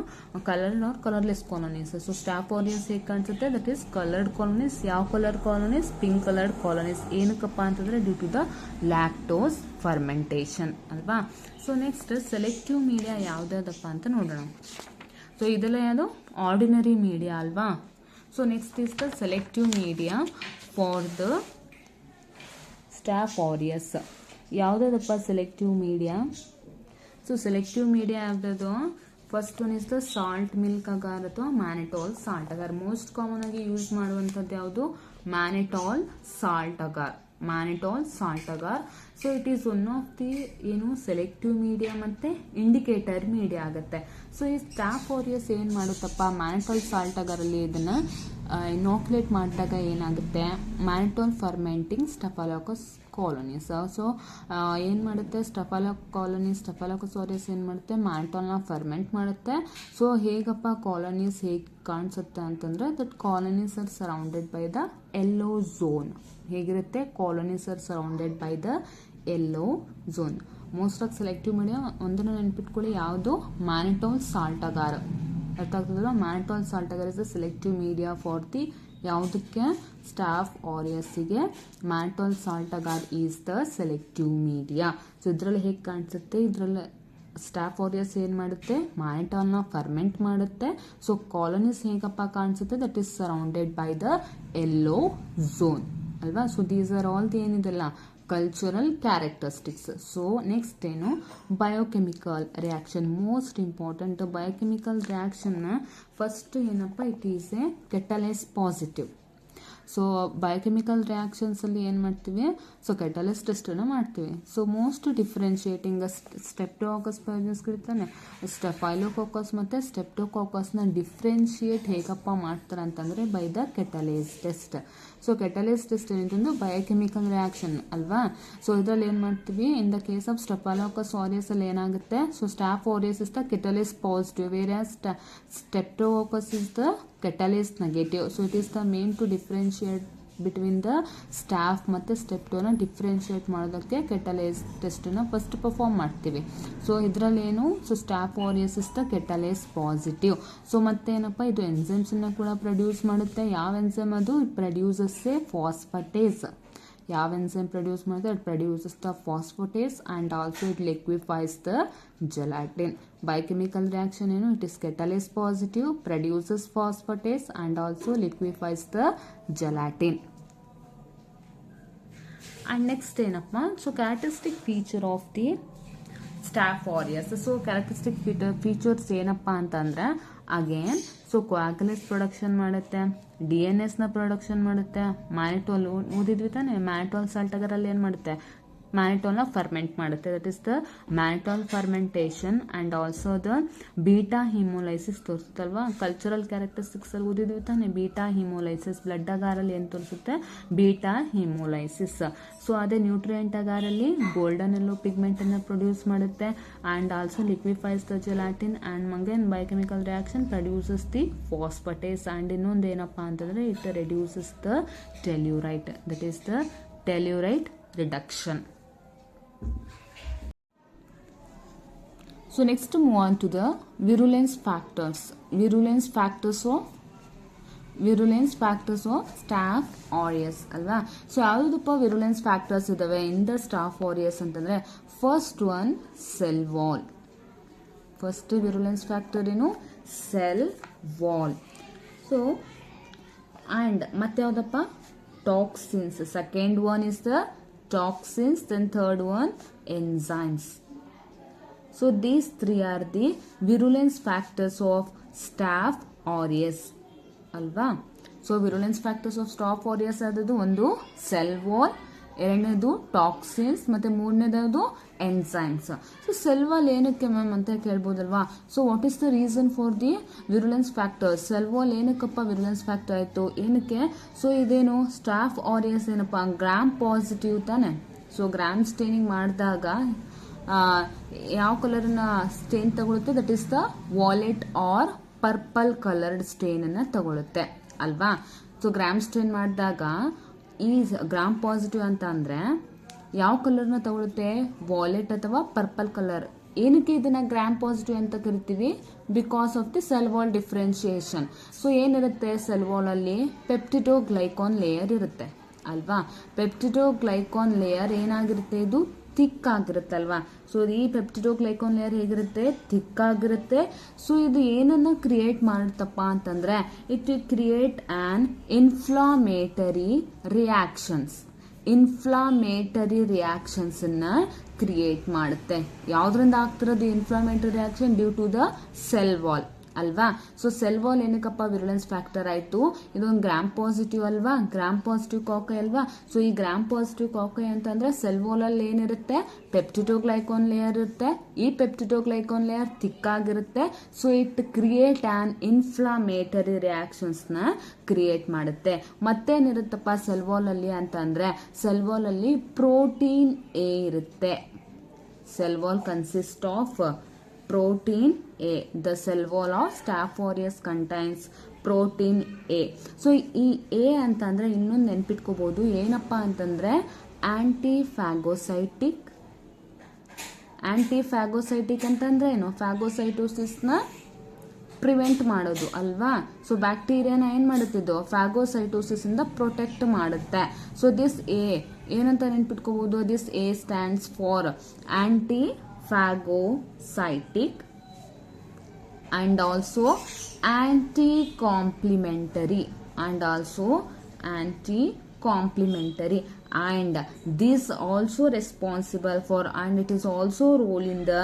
coloured or colourless colonies. So staph aureus ಹೇಗೆ ಕಾಣಿಸುತ್ತೆ, ದಟ್ ಈಸ್ ಕಲರ್ಡ್ ಕಾಲೋನೀಸ್. ಯಾವ colour colonies, pink coloured colonies. ಏನಕ್ಕಪ್ಪ ಅಂತಂದ್ರೆ due to the lactose fermentation ಅಲ್ವಾ. ಸೊ ನೆಕ್ಸ್ಟ್ ಸೆಲೆಕ್ಟಿವ್ ಮೀಡಿಯಾ ಯಾವುದಾದಪ್ಪ ಅಂತ ನೋಡೋಣ. ಸೊ ಇದೆಲ್ಲ ಯಾವುದು ಆರ್ಡಿನರಿ ಮೀಡಿಯಾ ಅಲ್ವಾ. So next is the selective media for the staph aureus. ಯಾವುದಾದಪ್ಪ selective media. So selective media ಯಾವುದದು, first one is the salt milk agar ಅಥವಾ mannitol salt agar. Most common ಆಗಿ ಯೂಸ್ ಮಾಡುವಂಥದ್ದು ಯಾವುದು, mannitol salt agar. Mannitol salt agar. So it is one of the ಏನು selective media ಮತ್ತೆ indicator media ಆಗುತ್ತೆ. So ಈ staff aureus ಏನು ಮಾಡುತ್ತಪ್ಪ, ಮ್ಯಾನಿಟಾಲ್ salt ಅಗಾರಲ್ಲಿ ಇದನ್ನ ಇನಾಕ್ಯುಲೇಟ್ ಮಾಡಿದಾಗ ಏನಾಗುತ್ತೆ, ಮ್ಯಾನಿಟಾಲ್ ಫರ್ಮೆಂಟಿಂಗ್ ಸ್ಟೆಫಾಲೋಕಸ್ ಕಾಲೋನೀಸ್. ಸೊ ಏನು ಮಾಡುತ್ತೆ, ಸ್ಟೆಫಾಲೋಕಸ್ ಆರಿಯಸ್ ಏನು ಮಾಡುತ್ತೆ, ಮ್ಯಾನಿಟಾಲ್ನ ಫರ್ಮೆಂಟ್ ಮಾಡುತ್ತೆ. ಸೊ ಹೇಗಪ್ಪ ಕಾಲೋನೀಸ್ ಹೇಗೆ ಕಾಣಿಸುತ್ತೆ ಅಂತಂದ್ರೆ, that colonies are surrounded by the yellow zone. ಹೇಗಿರುತ್ತೆ, colonies are surrounded by the yellow zone. Most of selective media ಒಂದನ್ನು ನೆನ್ಪಿಟ್ಕೊಳ್ಳಿ, ಯಾವುದು, ಮ್ಯಾನಿಟಾಲ್ ಸಾಲ್ಟ್ ಅಗಾರ್. ಅರ್ಥ ಆಗ್ತದಲ್ಲ, mannitol salt agar is the selective media for the ಯಾವುದಕ್ಕೆ, staph ಆರಿಯಸ್ಸಿಗೆ mannitol salt agar is the selective media. So ಇದರಲ್ಲಿ ಹೇಗೆ ಕಾಣಿಸುತ್ತೆ, ಇದರಲ್ಲಿ ಸ್ಟಾಫ್ ಆರಿಯಸ್ ಏನು ಮಾಡುತ್ತೆ, ಮ್ಯಾನಿಟಾಲ್ನ ಫರ್ಮೆಂಟ್ ಮಾಡುತ್ತೆ. ಸೊ ಕಾಲೋನೀಸ್ ಹೇಗಪ್ಪ ಕಾಣಿಸುತ್ತೆ, that is surrounded by the yellow zone ಅಲ್ವಾ. So these are all the ಏನಿದೆಲ್ಲ ಕಲ್ಚರಲ್ ಕ್ಯಾರೆಕ್ಟರಿಸ್ಟಿಕ್ಸ್. ಸೊ ನೆಕ್ಸ್ಟ್ ಏನು, biochemical reaction. Most important biochemical ರಿಯಾಕ್ಷನ್ನ ಫಸ್ಟ್ ಏನಪ್ಪ, it is a catalase positive. So biochemical reactions ಅಲ್ಲಿ ಏನು ಮಾಡ್ತೀವಿ, ಸೊ ಕೆಟಲಿಸ್ ಟೆಸ್ಟನ್ನು ಮಾಡ್ತೀವಿ. So most differentiating ಸ್ಟೆಪ್ಟೋಕಾಕಸ್ ಇರ್ತಾನೆ, ಸ್ಟೆಫೈಲೋಕಾಕಸ್ ಮತ್ತು ಸ್ಟೆಪ್ಟೋಕಾಕಸ್ನ ಡಿಫ್ರೆನ್ಶಿಯೇಟ್ ಹೇಗಪ್ಪ ಮಾಡ್ತಾರೆ ಅಂತಂದರೆ by the catalase test. So catalase test ಏನಂತಂದು ಬಯೋಕೆಮಿಕಲ್ ರಿಯಾಕ್ಷನ್ ಅಲ್ವಾ. ಸೊ ಇದರಲ್ಲಿ ಏನು ಮಾಡ್ತೀವಿ, in the case of staphylococcus aureus ಅಲ್ಲಿ ಏನಾಗುತ್ತೆ, so staph aureus is the catalase positive, where streptococcus is the catalase negative. So it is the main to differentiate between the staph ಮತ್ತು strep 2ನ differentiate ಮಾಡೋದಕ್ಕೆ catalase ಟೆಸ್ಟನ್ನು first perform ಮಾಡ್ತೀವಿ. So ಇದರಲ್ಲೇನು, so staph aureus is the catalase positive. So ಮತ್ತೇನಪ್ಪ, ಇದು ಎನ್ಸೈಮ್ಸನ್ನು ಕೂಡ ಪ್ರೊಡ್ಯೂಸ್ ಮಾಡುತ್ತೆ. ಯಾವ ಎನ್ಸೈಮ್ ಅದು? It produces a phosphatase. ಯಾವ enzyme produce ಮಾಡುತ್ತೆ? It produces the phosphatase and also it liquefies the gelatin. Biochemical reaction ಏನು? It is catalase positive, produces phosphatase and also liquefies the gelatin. And next ಏನಪ್ಪ, so characteristic feature of the staph aureus. So characteristic features ಏನಪ್ಪ ಅಂತಂದರೆ, again so ಕೋಆಗುಲೇಸ್ production ಮಾಡುತ್ತೆ, DNAsನ production ಮಾಡುತ್ತೆ, ಮ್ಯಾನಿಟೋಲ್ ಓದಿದ್ವಿ ತಾನೆ, ಮ್ಯಾನಿಟೋಲ್ salt ಅದರಲ್ಲಿ ಏನು ಮಾಡುತ್ತೆ? ಮ್ಯಾನಿಟೋಲ್ನ ಫರ್ಮೆಂಟ್ ಮಾಡುತ್ತೆ. That is the mannitol fermentation and also the beta haemolysis ತೋರಿಸುತ್ತಲ್ವಾ. ಕಲ್ಚರಲ್ ಕ್ಯಾರೆಕ್ಟರಿಸ್ಟಿಕ್ಸ್ ಅಲ್ಲಿ ಓದಿದ್ವಿ ತಾನೆ, ಬೀಟಾ ಹಿಮೋಲೈಸಿಸ್. ಬ್ಲಡ್ ಅಗಾರಲ್ಲಿ ಏನು ತೋರಿಸುತ್ತೆ? Beta haemolysis. ಸೊ ಅದೇ ನ್ಯೂಟ್ರಿಯೆಂಟ್ ಅಗಾರಲ್ಲಿ ಗೋಲ್ಡನ್ ಎಲ್ಲೋ ಪಿಗ್ಮೆಂಟನ್ನು ಪ್ರೊಡ್ಯೂಸ್ ಮಾಡುತ್ತೆ and also liquefies the gelatin and ಮಂಗೇನ್ biochemical reaction produces the phosphatase and ಇನ್ನೊಂದು ಏನಪ್ಪ ಅಂತಂದರೆ it reduces the tellurite. That is the tellurite reduction. So next move on to the virulence factors. Virulence factors of staph aureus ಅಲ್ವಾ. So ಯಾವುದಪ್ಪ virulence factors ಇದಾವೆ in the staph aureus ಅಂತಂದರೆ, first one cell wall. First virulence factor ಏನು? Cell wall. So and ಮತ್ತೆ ಯಾವುದಪ್ಪ? Toxins. Second one is the toxins, then third one enzymes. So these three are the virulence factors of staph aureus alva. So virulence factors of staph aureus adadu ಒಂದು cell wall, ಎರಡನೇದು toxins ಮತ್ತು ಮೂರನೇದು enzymes. So cell wall ಏನಕ್ಕೆ ma'am ಅಂತ ಕೇಳ್ಬೋದಲ್ವಾ. So what is the reason for the virulence factor? Cell wall ಏನಕ್ಕಪ್ಪ virulence factor ಆಯಿತು? ಏನಕ್ಕೆ? ಸೊ ಇದೇನು ಸ್ಟಾಫ್ ಆರಿಯಸ್ ಏನಪ್ಪ? ಗ್ರಾಮ್ ಪಾಸಿಟಿವ್ ತಾನೆ. ಸೊ ಗ್ರಾಮ್ ಸ್ಟೇನಿಂಗ್ ಮಾಡಿದಾಗ ಯಾವ ಕಲರ್ನ ಸ್ಟೇನ್ ತಗೊಳುತ್ತೆ? That is the violet or purple coloured ಸ್ಟೇನನ್ನು ತಗೊಳುತ್ತೆ ಅಲ್ವಾ. ಸೊ ಗ್ರಾಮ್ ಸ್ಟೇನ್ ಮಾಡಿದಾಗ ಈ ಗ್ರಾಮ್ ಪಾಸಿಟಿವ್ ಅಂತ ಅಂದರೆ ಯಾವ ಕಲರ್ನ ತಗೊಳುತ್ತೆ? ವಾಲೆಟ್ ಅಥವಾ ಪರ್ಪಲ್ ಕಲರ್. ಏನಕ್ಕೆ ಇದನ್ನ ಗ್ರಾಮ್ ಪಾಸಿಟಿವ್ ಅಂತ ಕರಿತೀವಿ? Because of the cell wall differentiation. So ಏನಿರುತ್ತೆ ಸೆಲ್ ವಾಲಲ್ಲಿ? ಪೆಪ್ಟಿಡೋಗ್ಲೈಕಾನ್ ಲೇಯರ್ ಇರುತ್ತೆ ಅಲ್ವಾ. ಪೆಪ್ಟಿಡೋಗ್ಲೈಕಾನ್ ಲೇಯರ್ ಏನಾಗಿರುತ್ತೆ? ಇದು ಥಿಕ್ ಆಗಿರುತ್ತಲ್ವಾ. ಸೊ ಈ ಪೆಪ್ಟಿಡೋಗ್ಲೈಕಾನ್ ಲೇಯರ್ ಹೇಗಿರುತ್ತೆ? ಥಿಕ್ ಆಗಿರುತ್ತೆ. ಸೊ ಇದು ಏನನ್ನ ಕ್ರಿಯೇಟ್ ಮಾಡುತ್ತಪ್ಪ ಅಂತಂದ್ರೆ, it will create an inflammatory reactions. Inflammatory reactions ಅನ್ನ ಕ್ರಿಯೇಟ್ ಮಾಡುತ್ತೆ. ಯಾವ್ದ್ರಿಂದ ಆಗ್ತಿರೋದು inflammatory reaction? Due to the cell wall ಅಲ್ವಾ. ಸೊ ಸೆಲ್ ವಾಲ್ ಏನಕ್ಕಪ್ಪ ವಿರುಲೆನ್ಸ್ ಫ್ಯಾಕ್ಟರ್ ಆಯಿತು? ಇದೊಂದು ಗ್ರಾಮ್ ಪಾಸಿಟಿವ್ ಅಲ್ವಾ, ಗ್ರಾಮ್ ಪಾಸಿಟಿವ್ ಕಾಕೈ ಅಲ್ವಾ. ಸೊ ಈ ಗ್ರಾಮ್ ಪಾಸಿಟಿವ್ ಕಾಕೈ ಅಂತಂದ್ರೆ ಸೆಲ್ ವಾಲಲ್ಲಿ ಏನಿರುತ್ತೆ? ಪೆಪ್ಟಿಡೋಗ್ಲೈಕಾನ್ ಲೇಯರ್ ಇರುತ್ತೆ. ಈ ಪೆಪ್ಟಿಡೋಗ್ಲೈಕಾನ್ ಲೇಯರ್ ಥಿಕ್ ಆಗಿರುತ್ತೆ. So it create an inflammatory ರಿಯಾಕ್ಷನ್ಸ್ನ ಕ್ರಿಯೇಟ್ ಮಾಡುತ್ತೆ. ಮತ್ತೇನಿರುತ್ತಪ್ಪ ಸೆಲ್ ವಾಲಲ್ಲಿ ಅಂತಂದ್ರೆ, ಸೆಲ್ ವಾಲಲ್ಲಿ ಪ್ರೋಟೀನ್ ಎ ಇರುತ್ತೆ. Cell wall consist of protein A. The cell wall of Staph aureus contains protein A. So ಈ A ಅಂತಂದ್ರೆ ಇನ್ನೊಂದು ನೆನ್ಪಿಟ್ಕೋಬಹುದು. ಏನಪ್ಪ ಅಂತಂದ್ರೆ ಆಂಟಿಫ್ಯಾಗೋಸೈಟಿಕ್. ಆಂಟಿಫ್ಯಾಗೋಸೈಟಿಕ್ ಅಂತಂದ್ರೆ ಏನು? ಫ್ಯಾಗೋಸೈಟೋಸಿಸ್ನ ಪ್ರಿವೆಂಟ್ ಮಾಡೋದು ಅಲ್ವಾ. ಸೊ ಬ್ಯಾಕ್ಟೀರಿಯಾನ ಏನು ಮಾಡುತ್ತಿದ್ದು? ಫ್ಯಾಗೋಸೈಟೋಸಿಸ್ ಇಂದ ಪ್ರೊಟೆಕ್ಟ್ ಮಾಡುತ್ತೆ. ಸೊ ದಿಸ್ ಎ ಏನಂತ ನೆನ್ಪಿಟ್ಕೋಬಹುದು? This A stands for anti-phagocytic and also anti-complementary and this also responsible for, and it is also role in the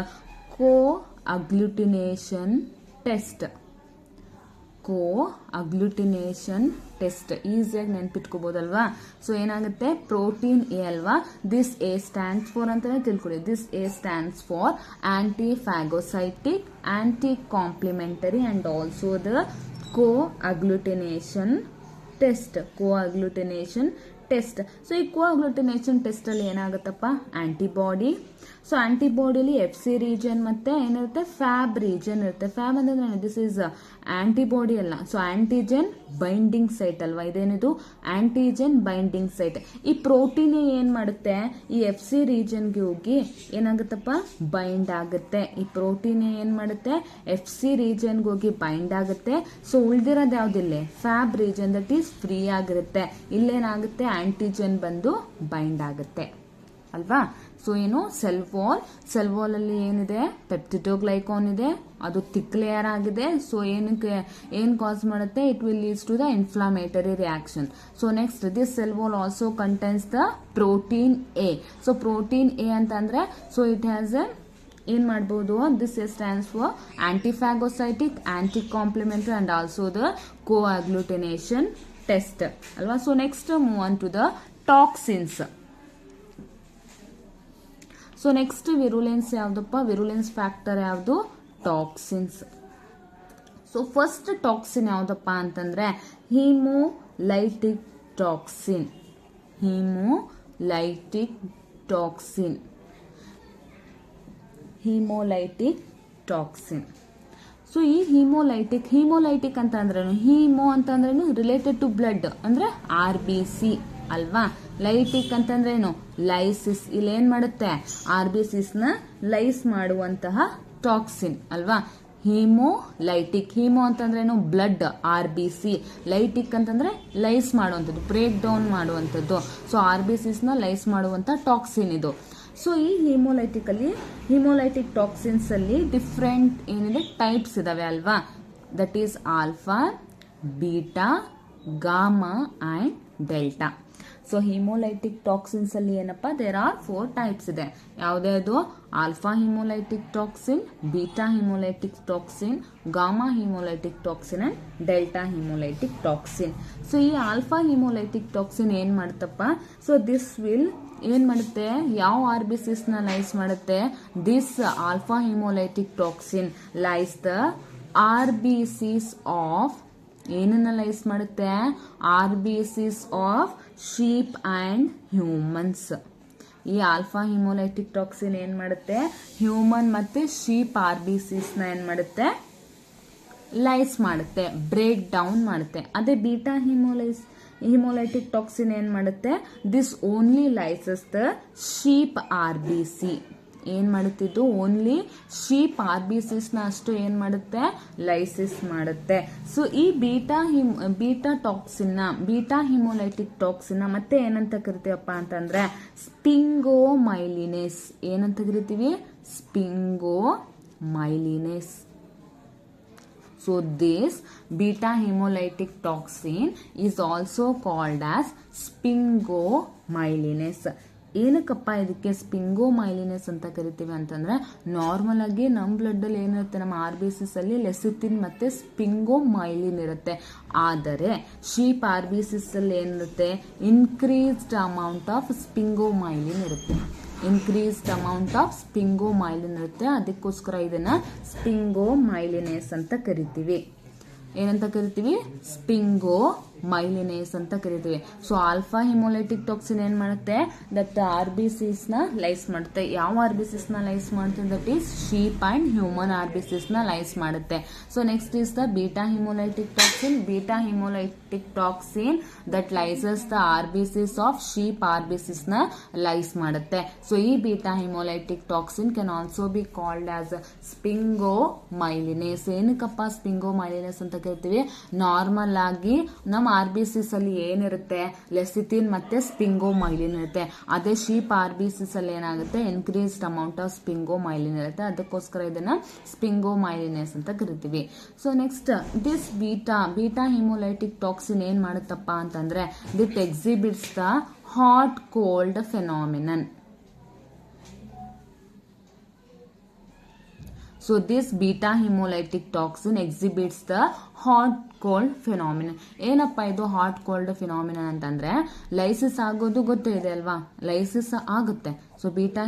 co-agglutination test. co-agglutination test ಈಸಿಯಾಗಿ ನೆನ್ಪಿಟ್ಕೋಬೋದಲ್ವಾ. ಸೊ ಏನಾಗುತ್ತೆ? Protein A ಅಲ್ವಾ. This A stands for ಅಂತಾನೆ ತಿಳ್ಕೊಳ್ಳಿ. This A stands for antiphagocytic, anti complementary and also the co-agglutination test. co-agglutination test. So ಈ co-agglutination test ಅಲ್ಲಿ ಏನಾಗುತ್ತಪ್ಪ? Antibody so ಆಂಟಿಬಾಡಿಲಿ ಎಫ್ ಸಿ ರೀಜನ್ ಮತ್ತೆ ಏನಿರುತ್ತೆ ಫ್ಯಾಬ್ ರೀಜನ್ ಇರುತ್ತೆ. ಫ್ಯಾಬ್ ಅಂದ್ರೆ ದಿಸ್ ಇಸ್ ಆಂಟಿಬಾಡಿ ಅಲ್ಲ, ಸೊ ಆಂಟಿಜೆನ್ ಬೈಂಡಿಂಗ್ ಸೈಟ್ ಅಲ್ವಾ, ಇದೇನಿದು ಆಂಟಿಜೆನ್ ಬೈಂಡಿಂಗ್ ಸೈಟ್. ಈ ಪ್ರೋಟೀನ್ ಏನ್ ಮಾಡುತ್ತೆ, ಈ ಎಫ್ ಸಿ ರೀಜನ್ಗೆ ಹೋಗಿ ಏನಾಗುತ್ತಪ್ಪ ಬೈಂಡ್ ಆಗುತ್ತೆ. ಈ ಪ್ರೋಟೀನ್ ಏನ್ ಮಾಡುತ್ತೆ, ಎಫ್ ಸಿ ರೀಜನ್ಗೆ ಹೋಗಿ ಬೈಂಡ್ ಆಗುತ್ತೆ. ಸೊ ಉಳ್ದಿರೋದು ಯಾವ್ದಿಲ್ಲ, Fab region, that is free ಆಗಿರುತ್ತೆ. ಇಲ್ಲೇನಾಗುತ್ತೆ, ಆಂಟಿಜೆನ್ ಬಂದು ಬೈಂಡ್ ಆಗುತ್ತೆ ಅಲ್ವಾ. ಸೊ ಏನು ಸೆಲ್ ವಾಲ್ ಅಲ್ಲಿ ಏನಿದೆ, ಪೆಪ್ಟಿಡೋಗ್ಲೈಕಾನ್ ಇದೆ, ಅದು ಥಿಕ್ ಲೇಯರ್ ಆಗಿದೆ. ಸೊ ಏನ್ ಕಾಸ್ ಮಾಡುತ್ತೆ, it will leads to the inflammatory reaction. So next this cell wall also contains the protein A. So protein A ಅಂತ ಅಂದ್ರೆ, ಸೊ ಇಟ್ ಹ್ಯಾಸ್ ಎ ಏನ್ ಮಾಡಬಹುದು, this stands for antiphagocytic, anti complementary and also the coagglutination test ಅಲ್ವಾ. So next move on to the toxins. So next virulence ಯಾವ್ದಪ್ಪ, virulence factor ಯಾವ್ದು, toxins. So first toxin ಯಾವ್ದಪ್ಪ ಅಂತಂದ್ರೆ haemolytic toxin. Haemolytic toxin, haemolytic toxin. So ಈ ಹೀಮೋಲೈಟಿಕ್ ಅಂತ ಅಂದ್ರೇನು, ಹೀಮೋ ಅಂತಂದ್ರೇನು related to blood ಅಂದ್ರೆ RBC ಅಲ್ವಾ. ಲೈಟಿಕ್ ಅಂತಂದ್ರೇನು ಲೈಸಿಸ್, ಇಲ್ಲಿ ಏನ್ ಮಾಡುತ್ತೆ RBCs ನ ಲೈಸ್ ಮಾಡುವಂತಹ ಟಾಕ್ಸಿನ್ ಅಲ್ವಾ. ಹೀಮೋಲೈಟಿಕ್, ಹೀಮೋ ಅಂತಂದ್ರೇನು ಬ್ಲಡ್ RBC, ಲೈಟಿಕ್ ಅಂತಂದ್ರೆ ಲೈಸ್ ಮಾಡುವಂಥದ್ದು, ಬ್ರೇಕ್ ಡೌನ್ ಮಾಡುವಂಥದ್ದು. ಸೊ RBCs ನ ಲೈಸ್ ಮಾಡುವಂತ ಟಾಕ್ಸಿನ್ ಇದು. ಸೊ ಈ ಹೀಮೋಲೈಟಿಕ್ ಟಾಕ್ಸಿನ್ಸ್ ಅಲ್ಲಿ ಡಿಫ್ರೆಂಟ್ ಏನಿದೆ ಟೈಪ್ಸ್ ಇದಾವೆ ಅಲ್ವಾ. That is alpha, beta, gamma and delta. So haemolytic toxins ಅಲ್ಲಿ ಏನಪ್ಪಾ, ದೇರ್ ಆರ್ 4 ಟೈಪ್ಸ್ ಇದೆ. ಯಾವ್ದು, alpha haemolytic toxin, beta haemolytic toxin, gamma haemolytic toxin and delta haemolytic toxin. So ಈ alpha haemolytic toxin ಏನ್ ಮಾಡುತ್ತಪ್ಪ, so this will ಏನ್ ಮಾಡುತ್ತೆ, ಯಾವ RBCs ನ ಲೈಸ್ ಮಾಡುತ್ತೆ, this alpha haemolytic toxin lyse the RBCs of, ಏನನ್ನ ಲೈಸ್ ಮಾಡುತ್ತೆ, RBCs of sheep and humans. ಈ ಆಲ್ಫಾ ಹಿಮೋಲೈಟಿಕ್ ಟಾಕ್ಸಿನ್ ಏನ್ ಮಾಡುತ್ತೆ, ಹ್ಯೂಮನ್ ಮತ್ತೆ ಶೀಪ್ RBCs ನ ಏನ್ ಮಾಡುತ್ತೆ, ಲೈಸ್ ಮಾಡುತ್ತೆ, ಬ್ರೇಕ್ ಡೌನ್ ಮಾಡುತ್ತೆ. ಅದೇ ಬೀಟಾ ಹಿಮೋಲೈಟಿಕ್ ಟಾಕ್ಸಿನ್ ಏನ್ ಮಾಡುತ್ತೆ, this only lyses the sheep RBC. ಏನ್ ಮಾಡುತ್ತಿದ್ದು, ಓನ್ಲಿ ಶೀಪ್ RBCs ನ ಅಷ್ಟು ಏನ್ ಮಾಡುತ್ತೆ, ಲೈಸಿಸ್ ಮಾಡುತ್ತೆ. ಸೊ ಈ ಬೀಟಾ ಹಿಮೋಲೈಟಿಕ್ ಟಾಕ್ಸಿನ್ ಮತ್ತೆ ಏನಂತ ಕರಿತೀವಪ್ಪ ಅಂತಂದ್ರೆ ಸ್ಪಿಂಗೋಮೈಲಿನೇಸ್. ಏನಂತ ಕರಿತೀವಿ, ಸ್ಪಿಂಗೋಮೈಲಿನೇಸ್. So this beta hemolytic toxin is also called as spingomyelinase. ಏನಕ್ಕಪ್ಪ ಇದಕ್ಕೆ ಸ್ಪಿಂಗೋಮೈಲಿನೇಸ್ ಅಂತ ಕರಿತೀವಿ ಅಂತಂದ್ರೆ, ನಾರ್ಮಲ್ ಆಗಿ ನಮ್ಮ ಬ್ಲಡ್ ಅಲ್ಲಿ ಏನಿರುತ್ತೆ, ನಮ್ಮ RBCs ಅಲ್ಲಿ ಲೆಸಿಥಿನ್ ಮತ್ತೆ ಸ್ಪಿಂಗೋಮೈಲಿನ್ ಇರುತ್ತೆ. ಆದರೆ ಶೀಪ್ RBCs ಅಲ್ಲಿ ಏನಿರುತ್ತೆ, ಇನ್ಕ್ರೀಸ್ಡ್ ಅಮೌಂಟ್ ಆಫ್ ಸ್ಪಿಂಗೋಮೈಲಿನ್ ಇರುತ್ತೆ. ಅದಕ್ಕೋಸ್ಕರ ಇದನ್ನ ಸ್ಪಿಂಗೋಮೈಲಿನೇಸ್ ಅಂತ ಕರಿತೀವಿ. ಏನಂತ ಕರಿತೀವಿ, ಸ್ಪಿಂಗೋಮೈಲಿನೇಸ್ ಅಂತ ಕರಿತೀವಿ. ಸೊ ಆಲ್ಫಾ ಹಿಮೋಲೈಟಿಕ್ ಟಾಕ್ಸಿನ್ ಏನ್ ಮಾಡುತ್ತೆ, ದಟ್ RBCs ನ ಲೈಸ್ ಮಾಡುತ್ತೆ. ಯಾವ RBCs ನ ಲೈಸ್ ಮಾಡುತ್ತೆ, that is sheep and human RBCs ನ ಲೈಸ್ ಮಾಡುತ್ತೆ. So next is the beta haemolytic toxin. Beta haemolytic toxin that lyses the RBCs of sheep RBCs ನ ಲೈಸ್ ಮಾಡುತ್ತೆ. ಸೊ ಈ beta haemolytic toxin can also be called as sphingomyelinase. ಏನಕ್ಕಪ್ಪ sphingomyelinase ಅಂತ ಕರಿತೀವಿ, normal ಆಗಿ ನಮ್ಮ RBCs ಅಲ್ಲಿ ಏನಿರುತ್ತೆ, ಲೆಸಿಥಿನ್ ಮತ್ತೆ ಸ್ಪಿಂಗೋಮೈಲಿನ್ ಇರುತ್ತೆ. ಅದೇ ಶೀಪ್ RBCs ಅಲ್ಲಿ ಏನಾಗುತ್ತೆ, ಇನ್ಕ್ರೀಸ್ಡ್ ಅಮೌಂಟ್ ಆಫ್ ಸ್ಪಿಂಗೋಮೈಲಿನ್ ಇರುತ್ತೆ. ಅದಕ್ಕೋಸ್ಕರ ಇದನ್ನ ಸ್ಪಿಂಗೋಮೈಲಿನೇಸ್ ಅಂತ ಕರಿತೀವಿ. So next this beta haemolytic toxin ಏನ್ ಮಾಡುತ್ತಪ್ಪ ಅಂತಂದ್ರೆ, it exhibits the hot cold phenomenon. So this beta hemolytic toxin exhibits the hot cold phenomenon. ಏನಪ್ಪ ಇದು ಹಾಟ್ ಕೋಲ್ಡ್ ಫಿನಾಮಿನನ್ ಅಂತಂದ್ರೆ, ಲೈಸಿಸ್ ಆಗೋದು ಗೊತ್ತಿದೆ ಅಲ್ವಾ, ಲೈಸಿಸ್ ಆಗುತ್ತೆ. ಸೊ ಬೀಟಾ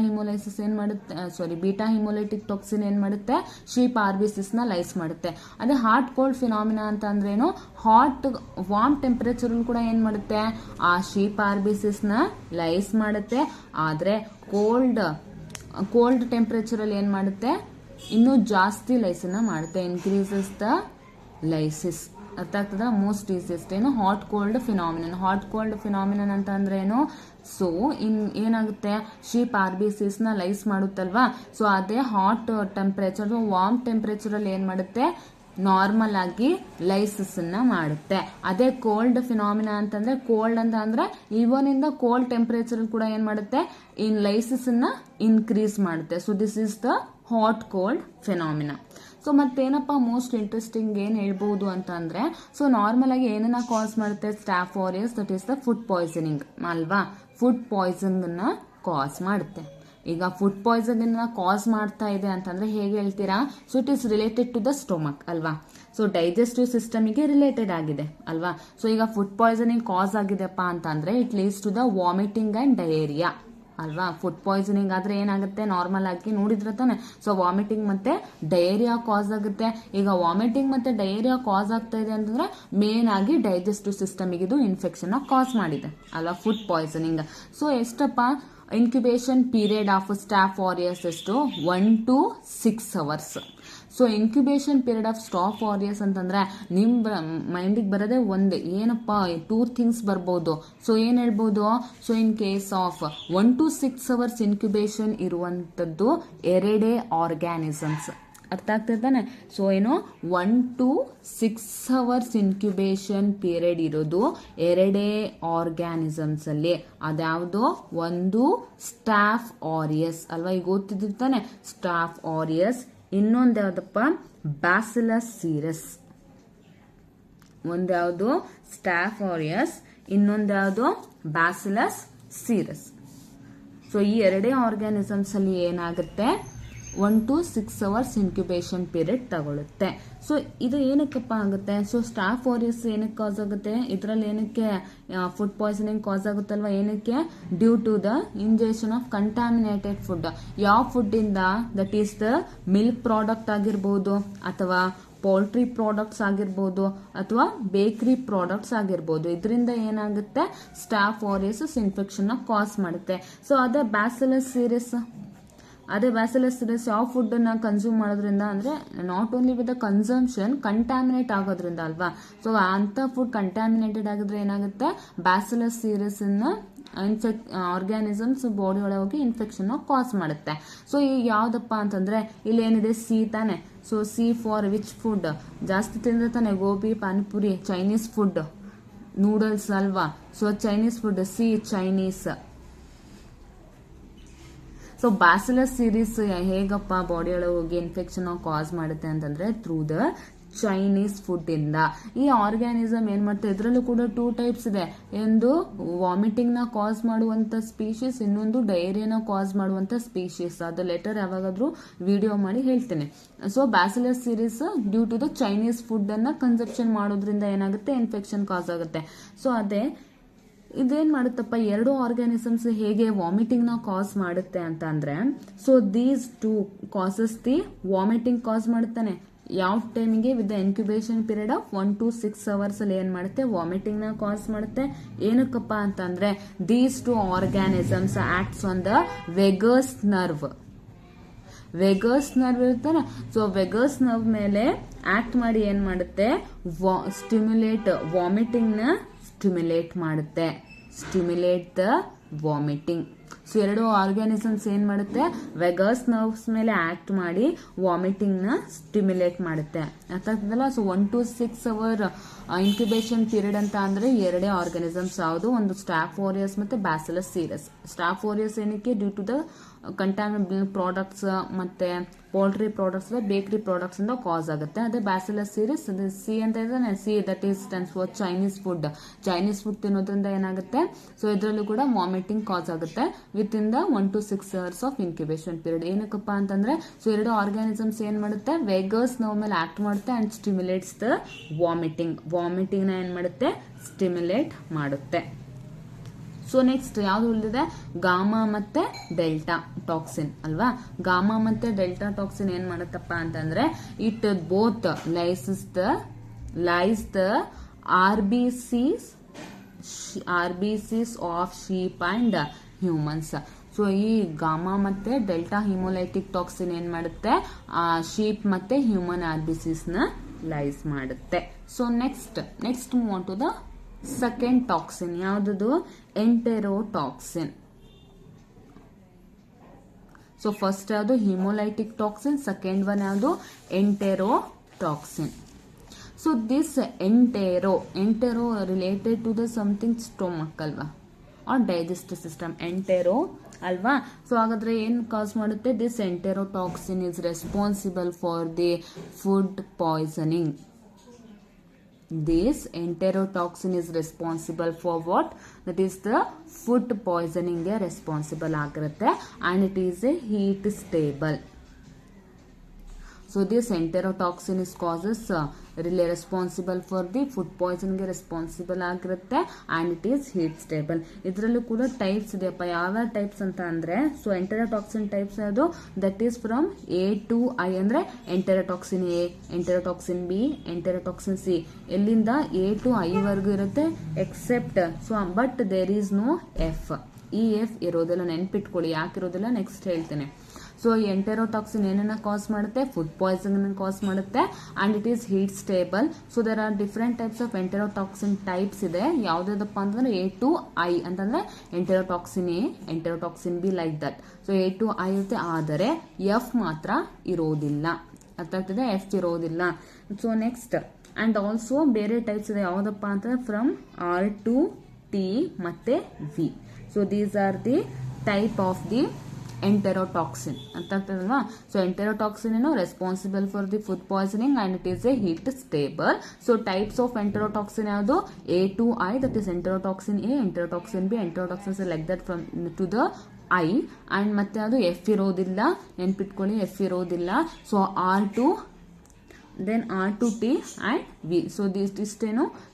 ಹಿಮೋಲೈಟಿಕ್ ಟಾಕ್ಸಿನ್ ಏನ್ ಮಾಡುತ್ತೆ, ಶೀಪ್ RBCs ನ ಲೈಸ್ ಮಾಡುತ್ತೆ. ಅದೇ ಹಾಟ್ ಕೋಲ್ಡ್ ಫಿನಾಮಿನಾ ಅಂತ ಅಂದ್ರೇನು, ವಾರ್ಮ್ ಟೆಂಪರೇಚರ್ ಕೂಡ ಏನ್ ಮಾಡುತ್ತೆ, ಆ ಶೀಪ್ RBCs ನ ಲೈಸ್ ಮಾಡುತ್ತೆ. ಆದ್ರೆ ಕೋಲ್ಡ್ ಕೋಲ್ಡ್ ಟೆಂಪರೇಚರ್ ಅಲ್ಲಿ ಏನ್ ಮಾಡುತ್ತೆ, ಇನ್ನೂ ಜಾಸ್ತಿ ಲೈಸನ್ನ ಮಾಡುತ್ತೆ, ಇನ್ಕ್ರೀಸಸ್ ದ ಲೈಸಿಸ್. ಅರ್ಥ ಆಗ್ತದ? ಮೋಸ್ಟ್ ಈಸಿಯೆಸ್ಟ್ ಏನು hot cold phenomenon. Hot cold phenomenon ಅಂತ ಅಂದ್ರೆ ಏನು? ಸೊ ಏನಾಗುತ್ತೆ, ಶೀಪ್ RBCs ನ ಲೈಸ್ ಮಾಡುತ್ತಲ್ವಾ, ಸೊ ಅದೇ ಹಾಟ್ ಟೆಂಪರೇಚರ್ ವಾರ್ಮ್ ಟೆಂಪರೇಚರ್ ಅಲ್ಲಿ ಏನ್ ಮಾಡುತ್ತೆ, ನಾರ್ಮಲ್ ಆಗಿ ಲೈಸಸ್ ಅನ್ನ ಮಾಡುತ್ತೆ. ಅದೇ ಕೋಲ್ಡ್ ಫಿನಾಮಿನಾ ಅಂತಂದ್ರೆ ಕೋಲ್ಡ್ ಅಂತ ಅಂದ್ರೆ ಇವನ್ ಇಂದ ಕೋಲ್ಡ್ ಟೆಂಪರೇಚರ್ ಕೂಡ ಏನ್ ಮಾಡುತ್ತೆ, ಇನ್ ಲೈಸಸ್ ಅನ್ನ ಇನ್ಕ್ರೀಸ್ ಮಾಡುತ್ತೆ. So this is the hot cold phenomena. So ಮತ್ತೇನಪ್ಪ ಮೋಸ್ಟ್ ಇಂಟ್ರೆಸ್ಟಿಂಗ್ ಏನ್ ಹೇಳ್ಬಹುದು ಅಂತ ಅಂದ್ರೆ, ಸೊ ನಾರ್ಮಲ್ ಆಗಿ ಏನನ್ನ ಕಾಸ್ ಮಾಡುತ್ತೆ, staph aureus, that is the food poisoning ಅಲ್ವಾ, ಫುಡ್ ಪಾಯ್ಸನ್ ಅನ್ನ ಕಾಸ್ ಮಾಡುತ್ತೆ. ಈಗ ಫುಡ್ ಪಾಯ್ಸನ್ ಅನ್ನ ಕಾಸ್ ಮಾಡ್ತಾ ಇದೆ ಅಂತಂದ್ರೆ ಹೇಗೆ ಹೇಳ್ತೀರಾ? So it is related to the stomach ಅಲ್ವಾ, ಸೊ ಡೈಜೆಸ್ಟಿವ್ ಸಿಸ್ಟಮ್ಗೆ ರಿಲೇಟೆಡ್ ಆಗಿದೆ ಅಲ್ವಾ. ಸೊ ಈಗ ಫುಡ್ ಪಾಯ್ಸನಿಂಗ್ ಕಾಸ್ ಆಗಿದೆಪ್ಪ ಅಂತಂದ್ರೆ it leads to the vomiting and diarrhoea ಅಲ್ವಾ. ಫುಡ್ ಪಾಯ್ಸನಿಂಗ್ ಆದ್ರೆ ಏನಾಗುತ್ತೆ, ನಾರ್ಮಲ್ ಆಗಿ ನೋಡಿದ್ರೆ ತಾನೆ, ಸೊ ವಾಮಿಟಿಂಗ್ ಮತ್ತೆ ಡಯೇರಿಯಾ ಕಾಸ್ ಆಗುತ್ತೆ. ಈಗ ವಾಮಿಟಿಂಗ್ ಮತ್ತೆ ಡಯೇರಿಯಾ ಕಾಸ್ ಆಗ್ತಾ ಇದೆ ಅಂತಂದ್ರೆ ಮೇನ್ ಆಗಿ ಡೈಜೆಸ್ಟಿವ್ ಸಿಸ್ಟಮ್ಗೆ ಇದು ಇನ್ಫೆಕ್ಷನ್ ಕಾಸ್ ಮಾಡಿದೆ ಅಲ್ವಾ, ಫುಡ್ ಪಾಯ್ಸನಿಂಗ್. ಸೊ ಎಷ್ಟಪ್ಪ incubation period of staph aureus ಎಷ್ಟು? 1 to 6 hours. So incubation period of staph aureus ಅಂತಂದ್ರೆ ನಿಮ್ ಮೈಂಡಿಗೆ ಬರೋದೇ ಒಂದೇ, ಏನಪ್ಪ 2 things ಬರ್ಬೋದು. ಸೊ ಏನ್ ಹೇಳ್ಬೋದು, so in case of 1 to 6 hours incubation ಇರುವಂತದ್ದು 2 ಆರ್ಗ್ಯಾನಿಸಮ್ಸ್. ಅರ್ಥ ಆಗ್ತಿರ್ತಾನೆ? ಸೊ ಏನು 1 to 6 hours ಇನ್ಕ್ಯುಬೇಷನ್ ಪೀರಿಯಡ್ ಇರೋದು 2 ಆರ್ಗ್ಯಾನಿಸಮ್ಸ್ ಅಲ್ಲಿ. ಅದ್ಯಾವುದು? ಒಂದು ಸ್ಟಾಫ್ ಆರಿಯಸ್ ಅಲ್ವಾ, ಈಗ ಗೊತ್ತಿರ್ತಾನೆ ಸ್ಟಾಫ್ ಆರಿಯಸ್. ಇನ್ನೊಂದು ಯಾವ್ದಪ್ಪ? Bacillus cereus. ಒಂದ್ಯಾವುದು ಸ್ಟಾಫ್ ಆರಿಯಸ್, ಇನ್ನೊಂದು ಯಾವುದು ಬ್ಯಾಸಿಲಸ್ ಸೀರಸ್. ಸೊ ಈ 2 ಆರ್ಗ್ಯಾನಿಸಮ್ಸ್ ಅಲ್ಲಿ ಏನಾಗುತ್ತೆ, 1 to 6 hours ಇನ್ಕ್ಯುಬೇಷನ್ ಪೀರಿಯಡ್ ತಗೊಳುತ್ತೆ. ಸೊ ಇದು ಏನಕ್ಕಪ್ಪ ಆಗುತ್ತೆ? ಸೊ ಸ್ಟಾಫ್ ಆರಿಯಸ್ ಏನಕ್ಕೆ ಕಾಸ್ ಆಗುತ್ತೆ, ಇದರಲ್ಲಿ ಏನಕ್ಕೆ ಫುಡ್ ಪಾಯ್ಸನಿಂಗ್ ಕಾಸ್ ಆಗುತ್ತಲ್ವಾ, ಏನಕ್ಕೆ? Due to the injection of contaminated food. ಯಾವ ಫುಡ್ ಇಂದ? That is the milk product ಆಗಿರ್ಬೋದು, ಅಥವಾ ಪೋಲ್ಟ್ರಿ ಪ್ರಾಡಕ್ಟ್ಸ್ ಆಗಿರ್ಬೋದು, ಅಥವಾ ಬೇಕರಿ ಪ್ರಾಡಕ್ಟ್ಸ್ ಆಗಿರ್ಬೋದು. ಇದರಿಂದ ಏನಾಗುತ್ತೆ, ಸ್ಟಾಫ್ ಆರಿಯಸ್ ಇನ್ಫೆಕ್ಷನ್ ಕಾಸ್ ಮಾಡುತ್ತೆ. ಸೊ ಅದೇ ಬ್ಯಾಸಿಲಸ್ ಸೀರಸ್, ಅದೇ ಬ್ಯಾಸಿಲಸ್ ಸೀರಸ್ ಯಾವ ಫುಡ್ ಅನ್ನ ಕನ್ಸ್ಯೂಮ್ ಮಾಡೋದ್ರಿಂದ ಅಂದ್ರೆ not only with the consumption, contaminate ಆಗೋದ್ರಿಂದ ಅಲ್ವಾ. ಸೊ ಅಂತ ಫುಡ್ ಕಂಟಾಮಿನೇಟೆಡ್ ಆಗಿದ್ರೆ ಏನಾಗುತ್ತೆ, ಬ್ಯಾಸಿಲಸ್ ಸೀರಸ್ ಆರ್ಗ್ಯಾನಿಸಮ್ಸ್ ಬಾಡಿ ಒಳಗೆ ಹೋಗಿ ಇನ್ಫೆಕ್ಷನ್ ಕಾಸ್ ಮಾಡುತ್ತೆ. ಸೊ ಈಗ ಯಾವ್ದಪ್ಪ ಅಂತಂದ್ರೆ ಇಲ್ಲಿ ಏನಿದೆ, ಸಿ ತಾನೆ. So C for which food? ಜಾಸ್ತಿ ತಿಂದ್ರೆ ತಾನೆ gobi, panipuri, Chinese food, noodles ಅಲ್ವಾ. So Chinese food, C Chinese. So bacillus cereus ಹೇಗಪ್ಪ ಬಾಡಿ ಒಳಗೆ ಹೋಗಿ ಇನ್ಫೆಕ್ಷನ್ ಕಾಸ್ ಮಾಡುತ್ತೆ ಅಂತಂದ್ರೆ ಥ್ರೂ ದ ಚೈನೀಸ್ ಫುಡ್ ಇಂದ. ಈ ಆರ್ಗ್ಯಾನಿಸಮ್ ಏನ್ ಮಾಡುತ್ತೆ, ಇದರಲ್ಲೂ ಕೂಡ 2 types ಇದೆ. ಒಂದು ವಾಮಿಟಿಂಗ್ ನ ಕಾಸ್ ಮಾಡುವಂತ ಸ್ಪೀಶೀಸ್, ಇನ್ನೊಂದು ಡಯೇರಿಯಾನ ಕಾಸ್ ಮಾಡುವಂತ ಸ್ಪೀಶೀಸ್. ಅದು ಲೆಟರ್ ಯಾವಾಗಾದ್ರೂ ವಿಡಿಯೋ ಮಾಡಿ ಹೇಳ್ತೇನೆ. So bacillus cereus due to the Chinese food ಅನ್ನ ಕನ್ಸಂಪ್ಷನ್ ಮಾಡೋದ್ರಿಂದ ಏನಾಗುತ್ತೆ, ಇನ್ಫೆಕ್ಷನ್ ಕಾಸ್ ಆಗುತ್ತೆ. ಸೊ ಅದೇ ಇದೇನ್ ಮಾಡುತ್ತಪ್ಪ, 2 ಆರ್ಗ್ಯಾನಿಸಮ್ಸ್ ಹೇಗೆ ವಾಮಿಟಿಂಗ್ ನ ಕಾಸ್ ಮಾಡುತ್ತೆ ಅಂತ ಅಂದ್ರೆ, so these 2 causes the vomiting cause ಮಾಡುತ್ತಾನೆ. ಯಾವ ಟೈಮಿಗೆ? With the incubation period of 1 to 6 hours ಅಲ್ಲಿ ಏನ್ ಮಾಡುತ್ತೆ, ವಾಮಿಟಿಂಗ್ ನ ಕಾಸ್ ಮಾಡುತ್ತೆ. ಏನಕ್ಕಪ್ಪ ಅಂತಂದ್ರೆ these 2 organisms acts on the Vegas nerve. Vegas nerve ಇರ್ತಾನೆ, ಸೊ ವೆಗಸ್ ನರ್ವ್ ಮೇಲೆ ಆಕ್ಟ್ ಮಾಡಿ ಏನ್ ಮಾಡುತ್ತೆ, ಸ್ಟಿಮ್ಯುಲೇಟ್ ವಾಮಿಟಿಂಗ್ ನ ಸ್ಟಿಮ್ಯುಲೇಟ್ ಮಾಡುತ್ತೆ, stimulate the vomiting. So 2 organisms ಏನ್ ಮಾಡುತ್ತೆ, ವೆಗಸ್ ನರ್ವ್ಸ್ ಮೇಲೆ ಆಕ್ಟ್ ಮಾಡಿ ವಾಮಿಟಿಂಗ್ ನ ಸ್ಟಿಮ್ಯುಲೇಟ್ ಮಾಡುತ್ತೆ. ಅರ್ಥ ಆಗ್ತದಲ್ಲ. So 1 to 6 hour incubation period ಅಂತ ಅಂದ್ರೆ 2 ಆರ್ಗ್ಯಾನಿಸಮ್ಸ್ ಯಾವುದು, ಒಂದು ಸ್ಟಾಫ್ ಆರಿಯಸ್ ಮತ್ತೆ ಬ್ಯಾಸಿಲಸ್ ಸೀರಸ್. ಸ್ಟಾಫ್ ಆರಿಯಸ್ ಏನಕ್ಕೆ? Due to the contaminable products ಮತ್ತೆ ಪೋಲ್ಟ್ರಿ ಪ್ರಾಡಕ್ಟ್ಸ್, ಬೇಕರಿ ಪ್ರಾಡಕ್ಟ್ಸ್ ಇಂದ ಕಾಸ್ ಆಗುತ್ತೆ. ಅದೇ ಬ್ಯಾಸಿಲಸ್ ಸೀರೀಸ್ ಸಿ ಅಂತ ಇದ್ದಾನೆ, C that is stands for Chinese food. Chinese food ತಿನ್ನೋದ್ರಿಂದ ಏನಾಗುತ್ತೆ, ಸೊ ಇದರಲ್ಲೂ ಕೂಡ ವಾಮಿಟಿಂಗ್ ಕಾಸ್ ಆಗುತ್ತೆ with in the 1 to 6 hours of incubation period. ಏನಕ್ಕಪ್ಪ ಅಂತಂದ್ರೆ ಸೊ 2 ಆರ್ಗ್ಯಾನಿಸಮ್ಸ್ ಏನ್ ಮಾಡುತ್ತೆ, ವೆಗಸ್ ನರ್ವ್ ಮೇಲೆ ಆಕ್ಟ್ ಮಾಡುತ್ತೆ and stimulates the vomiting. Vomiting ನ ಏನ್ ಮಾಡುತ್ತೆ, ಸ್ಟಿಮ್ಯುಲೇಟ್ ಮಾಡುತ್ತೆ. ಸೊ ನೆಕ್ಸ್ಟ್ ಯಾವ್ದು ಉಳಿದಿದೆ, ಗಾಮಾ ಮತ್ತೆ ಡೆಲ್ಟಾ ಟಾಕ್ಸಿನ್ ಅಲ್ವಾ. ಗಾಮಾ ಮತ್ತೆ ಡೆಲ್ಟಾ ಟಾಕ್ಸಿನ್ ಏನ್ ಮಾಡುತ್ತಪ್ಪ ಅಂತಂದ್ರೆ it both lyse the RBCs of sheep and humans. So ಈ ಗಾಮಾ ಮತ್ತೆ ಡೆಲ್ಟಾ ಹಿಮೋಲೈಟಿಕ್ ಟಾಕ್ಸಿನ್ ಏನ್ ಮಾಡುತ್ತೆ, ಶೀಪ್ ಮತ್ತೆ ಹ್ಯೂಮನ್ ಆರ್ಬಿಸಿಸ್ ನ ಲೈಸ್ ಮಾಡುತ್ತೆ. So next move on to the second toxin. ಯಾವ್ದು? ಎಂಟೆರೋಟಾಕ್ಸಿನ್. ಸೊ ಫಸ್ಟ್ ಯಾವುದು ಹಿಮೋಲೈಟಿಕ್ ಟಾಕ್ಸಿನ್, ಸೆಕೆಂಡ್ ಒನ್ ಯಾವುದು enterotoxin. So this entero related to the something stomach ಅಲ್ವಾ, ಆರ್ ಡೈಜೆಸ್ಟಿವ್ ಸಿಸ್ಟಮ್. ಎಂಟೆರೋ ಅಲ್ವಾ. So ಹಾಗಾದ್ರೆ ಏನ್ cause ಮಾಡುತ್ತೆ? This enterotoxin is responsible for the food poisoning. This enterotoxin is responsible for what? That is the food poisoning ಗೆ responsible ಆಗಿರುತ್ತೆ, and it is a heat stable. So this enterotoxin is causes really responsible for the food poison ಗೆ responsible ಆಗಿರುತ್ತೆ, and it is heat stable. ಇದರಲ್ಲೂ ಕೂಡ types ಇದೆಯಪ್ಪ. ಯಾವ types ಅಂತ ಅಂದ್ರೆ, ಸೊ ಎಂಟೆರೋಟಾಕ್ಸಿನ್ ಟೈಪ್ಸ್ ಯಾವುದು? That is from A to I ಅಂದ್ರೆ ಎಂಟೆರೋಟಾಕ್ಸಿನ್ A, ಎಂಟೆರೋಟಾಕ್ಸಿನ್ B, ಎಂಟೆರೋಟಾಕ್ಸಿನ್ C. ಎಲ್ಲಿಂದ A to I ವರೆಗೂ ಇರುತ್ತೆ, except but there is no F. ಈ F ಇರೋದಿಲ್ಲ, ನೆನ್ಪಿಟ್ಕೊಳ್ಳಿ. ಯಾಕಿರೋದಿಲ್ಲ ನೆಕ್ಸ್ಟ್ ಹೇಳ್ತೇನೆ. ಸೊ ಈ ಎಂಟೆರೋಟಾಕ್ಸಿನ್ ಏನನ್ನ ಕಾಸ್ ಮಾಡುತ್ತೆ? ಫುಡ್ ಪಾಯ್ಸನ್ ಕಾಸ್ ಮಾಡುತ್ತೆ, and it is heat stable. So there are different types of enterotoxin types ಇದೆ. ಯಾವ್ದಪ್ಪ ಅಂತಂದ್ರೆ A to I ಅಂತಂದ್ರೆ enterotoxin A, enterotoxin B, like that. So A to I ಇರುತ್ತೆ, ಆದರೆ F ಮಾತ್ರ ಇರೋದಿಲ್ಲ. ಅರ್ಥ ಆಗ್ತದೆ? F ಇರೋದಿಲ್ಲ. ಸೊ ನೆಕ್ಸ್ಟ್ ಅಂಡ್ ಆಲ್ಸೋ ಬೇರೆ ಟೈಪ್ಸ್ ಇದೆ. ಯಾವ್ದಪ್ಪ ಅಂತಂದ್ರೆ ಫ್ರಮ್ R to T ಮತ್ತೆ V. So these are the type of the enterotoxin ಅಂತ ಆಗ್ತದಲ್ವಾ. ಸೊ ಎಂಟೆರೋಟಾಕ್ಸಿನ್ ಏನು responsible for the food poisoning, and it is a heat stable. So types of enterotoxin ಯಾವುದು? A to I, that is enterotoxin A, enterotoxin B, enterotoxins like that from to the I. And ಮತ್ತೆ ಅದು F ಇರೋದಿಲ್ಲ, ನೆನ್ಪಿಟ್ಕೊಳ್ಳಿ, F ಇರೋದಿಲ್ಲ. So R to T and V. So these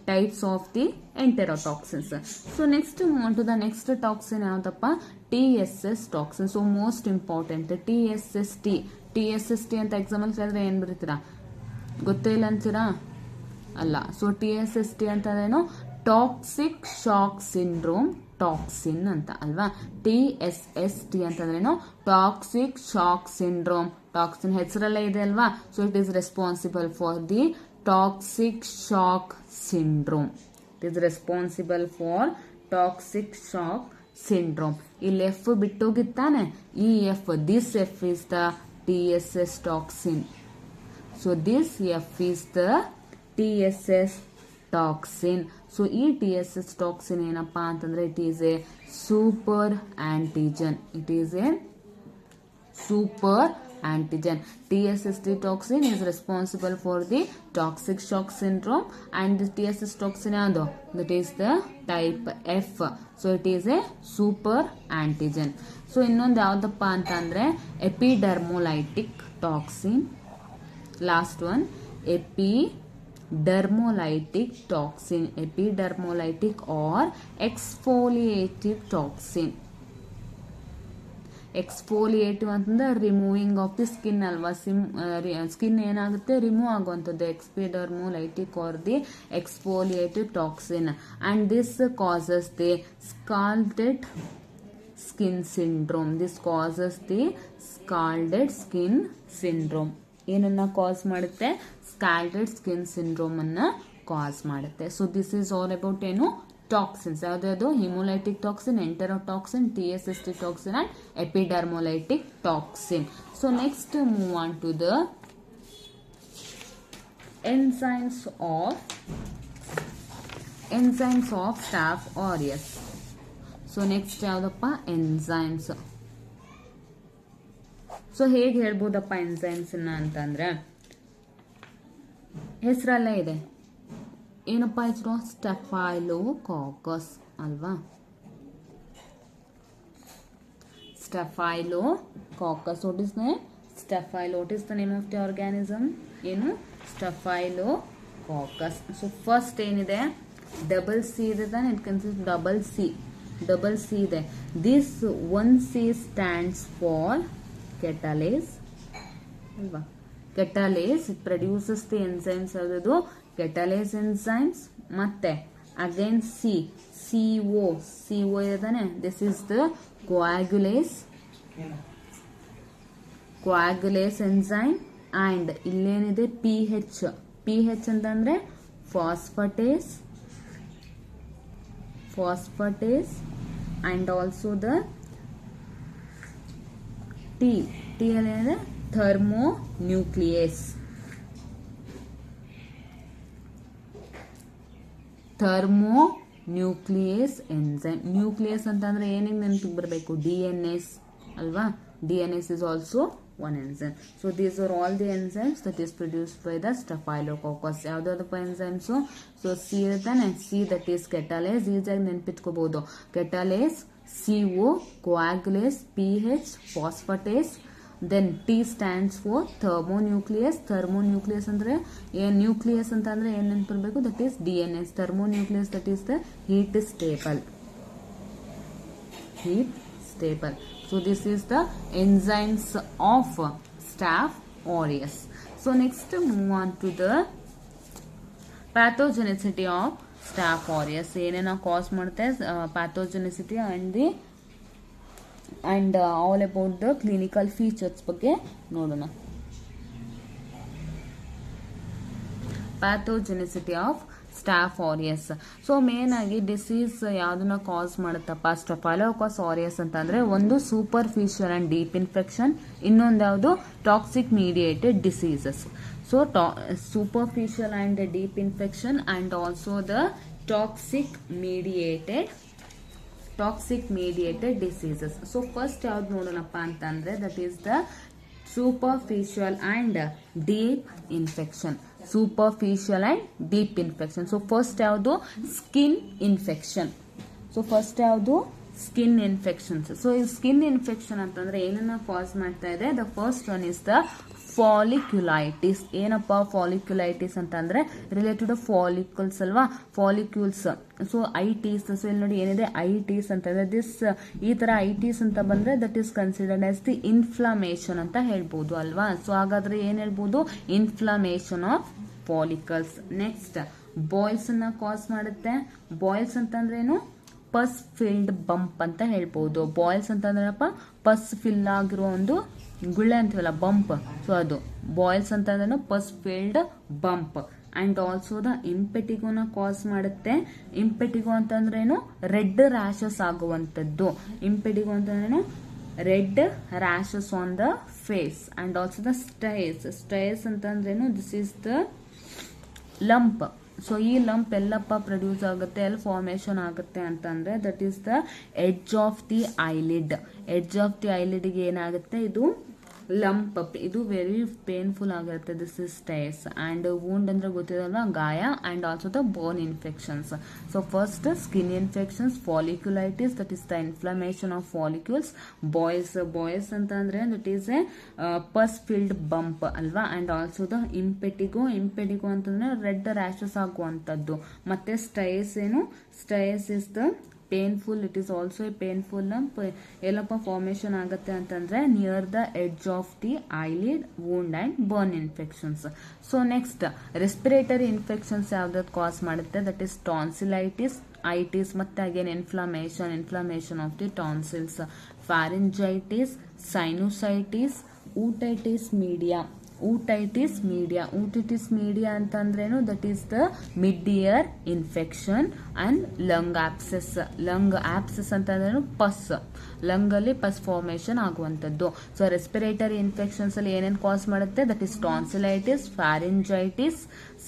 types of the enterotoxins. So next on to the next toxin ಯಾವ್ದಪ್ಪ? TSS toxin. So most important TSST ಅಂತ exam ಅಲ್ಲಿ ಕೇಳಿದ್ರೆ ಏನ್ ಬರೀತೀರಾ? ಗೊತ್ತೇ ಇಲ್ಲ ಅಂತೀರಾ? ಅಲ್ಲ. ಸೊ TSST ಅಂತಂದ್ರೇನು? ಟಾಕ್ಸಿಕ್ ಶಾಕ್ ಸಿಂಡ್ರೋಮ್ ಟಾಕ್ಸಿನ್ ಅಂತ ಅಲ್ವಾ. TSST ಅಂತಂದ್ರೇನು? Toxic shock syndrome toxin. ಹೆಸರಲ್ಲೇ ಇದೆ ಅಲ್ವಾ. So it is responsible for the toxic shock syndrome. It is responsible for toxic shock syndrome. ಇಲ್ಲಿ F ಬಿಟ್ಟೋಗಿತ್ತಾನೆ, ಈ F, this F is the TSS toxin. So this F is the TSS toxin. So ಈ TSS toxin ಏನಪ್ಪಾ ಅಂತಂದ್ರೆ, it is A super antigen. It is A super antigen. TSST toxin is responsible for the toxic shock syndrome, and the TSS toxin yado, that is the type F. So it is a super antigen. So innondu yavudappa antandre epidermolytic toxin. Last one, epidermolytic toxin, epidermolytic or exfoliative toxin. Exfoliative ಅಂತಂದ್ರೆ removing of the skin ಅಲ್ವಾ. Skin ಏನಾಗುತ್ತೆ? Remove ಆಗುವಂಥದ್ದು. Epidermolytic or the exfoliative toxin, and this causes the scalded skin syndrome. This causes the scalded skin syndrome. ಏನನ್ನ cause ಮಾಡುತ್ತೆ? Scalded skin syndrome ಅನ್ನ cause ಮಾಡುತ್ತೆ. So this is all about ಏನು? Toxins. ಯಾವ್ದು? Haemolytic toxin, enterotoxin, TSST toxin and epidermolytic toxin. So next move on to the enzymes of Staph aureus. So next ಯಾವ್ದಪ್ಪ? Enzymes. So ಹೇಗೆ ಹೇಳ್ಬೋದಪ್ಪ enzymes ಅಂತಂದ್ರೆ, ಹೆಸರಲ್ಲೇ ಇದೆ. ಏನಪ್ಪ ಹೆಸರು? ಸ್ಟೆಫೈಲೋಕಾಕಸ್ ಅಲ್ವಾ. Staphylococcus. What is name? Staphylococcus. What is the name of the organism? ಏನು? Staphylococcus. So first ಏನಿದೆ? ಡಬಲ್ ಸಿ ಇದೆ ತಾನೆ. ಇಟ್ ಕನ್ಸಿಸ್ಟ್ ಡಬಲ್ ಸಿ ಇದೆ. This one C stands for catalase ಅಲ್ವಾ. Catalase it produces the enzymes. ಯಾವುದು? Catalase enzymes. ಮತ್ತೆ again CO ಇದಾನೆ. This is the coagulase enzyme and ಇಲ್ಲೇನಿದೆ pH ಅಂತಂದ್ರೆ phosphatase and also the T ಏನಿದೆ thermonuclease enzyme. Nucleus ಅಂತಂದ್ರೆ ಏನಿಗೆ ನೆನಪಿಗೆ ಬರಬೇಕು DNase ಅಲ್ವಾ. DNase is also one enzyme. So these are all the enzymes that is produced by the Staphylococcus. ಯಾವ್ದಾದಪ್ಪ enzymes? So C ಇರ್ತಾನೆ, C that is catalase, ಈಜಾಗಿ ನೆನ್ಪಿಟ್ಕೋಬಹುದು. catalase, CO, coagulase, pH, phosphatase. Then T stands for thermonuclease. Thermonuclease ಅಂದ್ರೆ nucleus ಅಂತ ಅಂದ್ರೆ ಏನ್ ನೆನಪಿರ್ಬೇಕು? that is DNase. Thermonuclease that is the heat stable. So this is the enzymes of Staph aureus. So next move on to the pathogenicity of Staph aureus. ಏನೇನ ಕಾಸ್ ಮಾಡುತ್ತೆ pathogenicity and all about the clinical features ಬಗ್ಗೆ ನೋಡೋಣ. pathogenicity of Staph aureus. So main ಆಗಿ disease ಯಾವ್ದನ್ನ ಕಾಸ್ ಮಾಡುತ್ತಪ್ಪ ಸ್ಟಫೈಲೋಕಾಕಸ್ aureus ಅಂತಂದ್ರೆ ಒಂದು superficial and deep infection, ಇನ್ನೊಂದು ಯಾವುದು toxic mediated diseases. So superficial and deep infection and also the toxic mediated diseases. So first ಯಾವ್ದು ನೋಡೋಣಪ್ಪ ಅಂತಂದ್ರೆ that is the superficial and deep infection. So first ಯಾವುದು skin infections. So ಈ skin infection ಅಂತಂದ್ರೆ ಏನನ್ನ cause ಮಾಡ್ತಾ ಇದೆ? The first one is the folliculitis. ಏನಪ್ಪ ಫಾಲಿಕ್ಯುಲೈಟಿಸ್ ಅಂತಂದ್ರೆ ರಿಲೇಟೆಡ್ ಫಾಲಿಕಲ್ಸ್ ಅಲ್ವಾ, ಫಾಲಿಕ್ಯೂಲ್ಸ್. ಸೊ ಐಟೀಸ್, ಸೊ ಇಲ್ಲಿ ನೋಡಿ ಏನಿದೆ ಐಟೀಸ್ ಅಂತಂದ್ರೆ ದಿಸ್ ಈ ತರ ಐಟೀಸ್ ಅಂತ ಬಂದ್ರೆ that is considered as the inflammation ಅಂತ ಹೇಳ್ಬೋದು ಅಲ್ವಾ. ಸೊ ಹಾಗಾದ್ರೆ ಏನ್ ಹೇಳ್ಬೋದು? Inflammation of follicles. Next boils ಅನ್ನ ಕಾಸ್ ಮಾಡುತ್ತೆ. ಬಾಯ್ಲ್ಸ್ ಅಂತಂದ್ರೇನು? ಪಸ್ ಫಿಲ್ಡ್ ಬಂಪ್ ಅಂತ ಹೇಳ್ಬೋದು. ಬಾಯ್ಲ್ಸ್ ಅಂತಂದ್ರಪ್ಪ ಪಸ್ ಫಿಲ್ ಆಗಿರೋ ಒಂದು ಗುಳ್ಳೆ ಅಂತೀವಲ್ಲ, ಬಂಪ್. ಸೊ ಅದು ಬಾಯ್ಲ್ಸ್ ಅಂತಂದ್ರೇನು? Pus filled bump. And also the ಇಂಪೆಟಿಗೋನ ಕಾಸ್ ಮಾಡುತ್ತೆ. ಇಂಪೆಟಿಗೋ ಅಂತಂದ್ರೇನು? ರೆಡ್ ರ್ಯಾಷಸ್ ಆಗುವಂತದ್ದು. ಇಂಪೆಟಿಗೋ ಅಂತಂದ್ರೇನು? Red rashes on the face. And also the styes ಅಂತಂದ್ರೇನು? This is the lump. So ಈ ಲಂಪ್ ಎಲ್ಲಪ್ಪ ಪ್ರೊಡ್ಯೂಸ್ ಆಗುತ್ತೆ, ಎಲ್ಲಿ ಫಾರ್ಮೇಶನ್ ಆಗುತ್ತೆ ಅಂತಂದ್ರೆ that is the edge of the eyelid. ಗೆ ಏನಾಗುತ್ತೆ? ಇದು ಲಂಪ್. ಇದು ವೆರಿ ಪೇನ್ಫುಲ್ ಆಗಿರುತ್ತೆ. This is styes. And wound ಅಂದ್ರೆ ಗೊತ್ತಿರಲ್ಲ, ಗಾಯ. And also the bone infections. So first skin infections, folliculitis that is the inflammation of follicles. Boils ಅಂತ ಅಂದ್ರೆ that is a pus filled bump ಅಲ್ವಾ. And also the impetigo ಅಂತಂದ್ರೆ red rashes ಆಗುವಂತದ್ದು. ಮತ್ತೆ styes is the painful. It is also a painful lump. ಎಲ್ಲಪ್ಪ formation ಆಗುತ್ತೆ ಅಂತಂದ್ರೆ near the edge of the eyelid, wound and burn infections. So next respiratory infections ಯಾವ್ದಾದ್ರು cause ಮಾಡುತ್ತೆ? That is tonsillitis, itis, ಮತ್ತೆ again inflammation of the tonsils, pharyngitis, sinusitis, otitis media ಅಂತಂದ್ರೇನು? That is the mid ear infection and lung abscess ಅಂತಂದ್ರೇನು? Lung ಅಲ್ಲಿ pus formation ಆಗುವಂತದ್ದು. So respiratory infections ಅಲ್ಲಿ ಏನೇನು cause ಮಾಡುತ್ತೆ? That is tonsillitis, pharyngitis,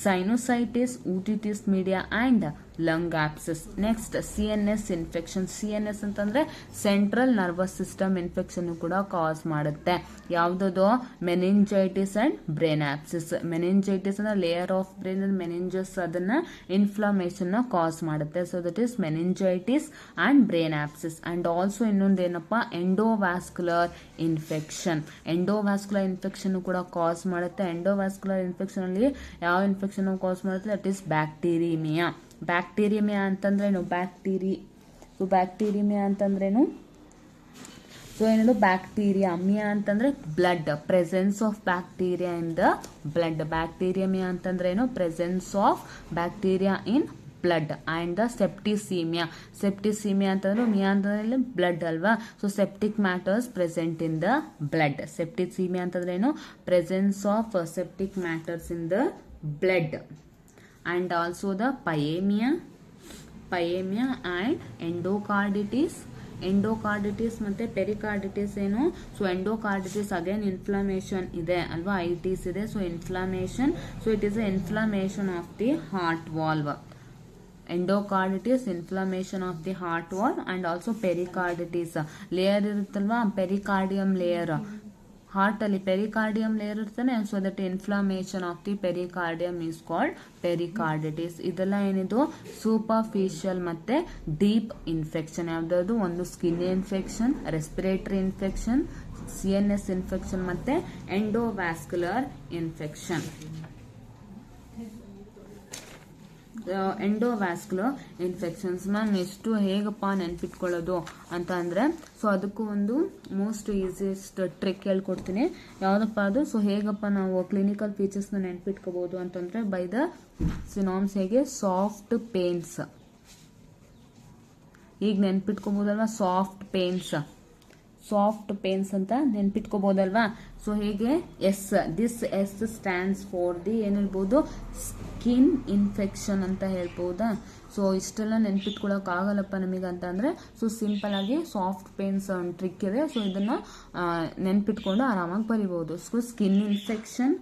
sinusitis, otitis media and lung abscess. Next CNS infection. CNS ಅಂತಂದ್ರೆ central nervous system infection ಕೂಡ cause ಮಾಡುತ್ತೆ. ಯಾವ್ದು? Meningitis and brain abscess. Meningitis ಅಂದ್ರೆ ಲೇಯರ್ ಆಫ್ ಬ್ರೈನ್ ಮೆನಿಂಜಸ್, ಅದನ್ನ inflammation cause ಮಾಡುತ್ತೆ. So that is meningitis and brain abscess. And also ಇನ್ನೊಂದೇನಪ್ಪ? Endovascular infection ಕೂಡ cause ಮಾಡುತ್ತೆ. ಎಂಡೋವ್ಯಾಸ್ಕ್ಯುಲರ್ ಇನ್ಫೆಕ್ಷನ್ ಅಲ್ಲಿ ಯಾವ ಇನ್ಫೆಕ್ಷನ್ ಕಾಸ್ ಮಾಡುತ್ತೆ? ದಟ್ ಈಸ್ ಬ್ಯಾಕ್ಟೀರಿಯಮಿಯಾ ಅಂತಂದ್ರೇನು? ಬ್ಯಾಕ್ಟೀರಿಯಮಿಯಾ ಅಂತಂದ್ರೇನು? ಸೊ ಏನದು? ಬ್ಯಾಕ್ಟೀರಿಯಾ. ಮಿಯಾ ಅಂತಂದ್ರೆ blood, presence of bacteria in the blood. Bacteremia ಅಂತಂದ್ರೇನು? Presence of bacteria in blood and the septicemia. Septicemia ಅಂತಂದ್ರೆ ಮಿಯಾ ಅಂತಂದ್ರೆ ಬ್ಲಡ್ ಅಲ್ವಾ. So septic matters present in the blood. Septicemia ಅಂತಂದ್ರೆ ಏನು, presence of septic matters in the blood. And also the pyemia and endocarditis. Endocarditis ಮತ್ತೆ pericarditis ಏನು, so ಎಂಡೋಕಾರ್ಡಿಟಿಸ್ again inflammation ಇದೆ ಅಲ್ವಾ, ಐಟಿಸ್ ಇದೆ. So inflammation, so it is inflammation of the heart valve. Endocarditis inflammation of the heart wall. And also pericarditis layer ಇರುತ್ತಲ್ವಾ, pericardium layer, heart ಅಲ್ಲಿ pericardium layer ಇರ್ತಾನೆ. So that inflammation of the pericardium is called pericarditis. ಇದೆಲ್ಲ ಏನಿದು superficial ಮತ್ತೆ deep infection. ಯಾವ್ದಾದ್ರು ಒಂದು skin infection, respiratory infection, CNS infection ಮತ್ತೆ endovascular infection. Endovascular infections ma'am ಎಷ್ಟು ಹೇಗಪ್ಪ ನೆನ್ಪಿಟ್ಕೊಳ್ಳೋದು ಅಂತ ಅಂದ್ರೆ, ಸೊ ಅದಕ್ಕೂ ಒಂದು ಮೋಸ್ಟ್ ಈಸಿಯೆಸ್ಟ್ ಟ್ರಿಕ್ ಹೇಳ್ಕೊಡ್ತೀನಿ. ಯಾವ್ದಪ್ಪ ಅದು, ಸೊ ಹೇಗಪ್ಪ ನಾವು ಕ್ಲಿನಿಕಲ್ ಫೀಚರ್ಸ್ನ ನೆನ್ಪಿಟ್ಕೋಬಹುದು ಅಂತಂದ್ರೆ ಬೈ ದ ಸಿನಾಮ್ಸ್. ಹೇಗೆ ಸಾಫ್ಟ್ ಪೇನ್ಸ್, ಈಗ ನೆನ್ಪಿಟ್ಕೋಬಹುದಲ್ವಾ, ಸಾಫ್ಟ್ ಪೇನ್ಸ್ ಅಂತ ನೆನ್ಪಿಟ್ಕೋಬಹುದಲ್ವಾ. ಸೊ ಹೇಗೆ this S stands for the ಏನ್ ಹೇಳ್ಬೋದು, ಸ್ಕಿನ್ ಇನ್ಫೆಕ್ಷನ್ ಅಂತ ಹೇಳ್ಬೋದಾ. ಸೊ ಇಷ್ಟೆಲ್ಲ ನೆನ್ಪಿಟ್ಕೊಳಕ್ ಆಗಲ್ಲಪ್ಪ ನಮಗೆ ಅಂತ ಅಂದ್ರೆ, ಸೊ ಸಿಂಪಲ್ ಆಗಿ ಸಾಫ್ಟ್ ಪೇನ್ಸ್ ಟ್ರಿಕ್ ಇದೆ. ಸೊ ಇದನ್ನ ನೆನ್ಪಿಟ್ಕೊಂಡು ಆರಾಮಾಗಿ ಬರಿಬಹುದು. So skin infection.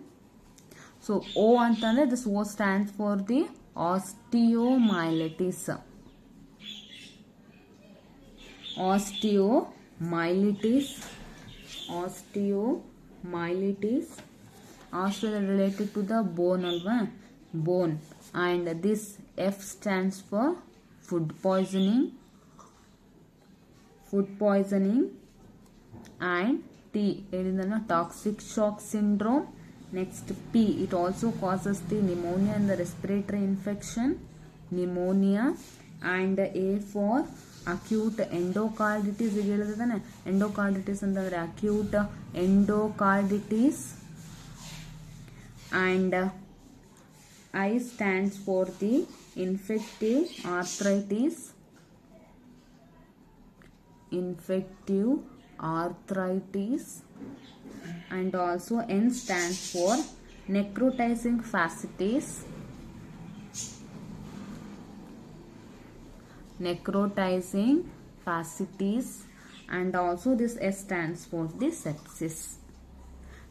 So O ಅಂತಂದ್ರೆ this O stands for the osteomyelitis. Osteo related to the bone alva, bone. And this F stands for food poisoning. And T is toxic shock syndrome. Next P, it also causes the pneumonia and the respiratory infection, pneumonia. And A for acute endocarditis. ಈಗ ಹೇಳಿದಾನೆ ಎಂಡೋಕಾರ್ಡಿಟಿಸ್ ಅಂತಂದ್ರೆ acute endocarditis. And I stands for the infective arthritis. And also N stands for necrotizing fasciitis. And also this S stands for the sepsis.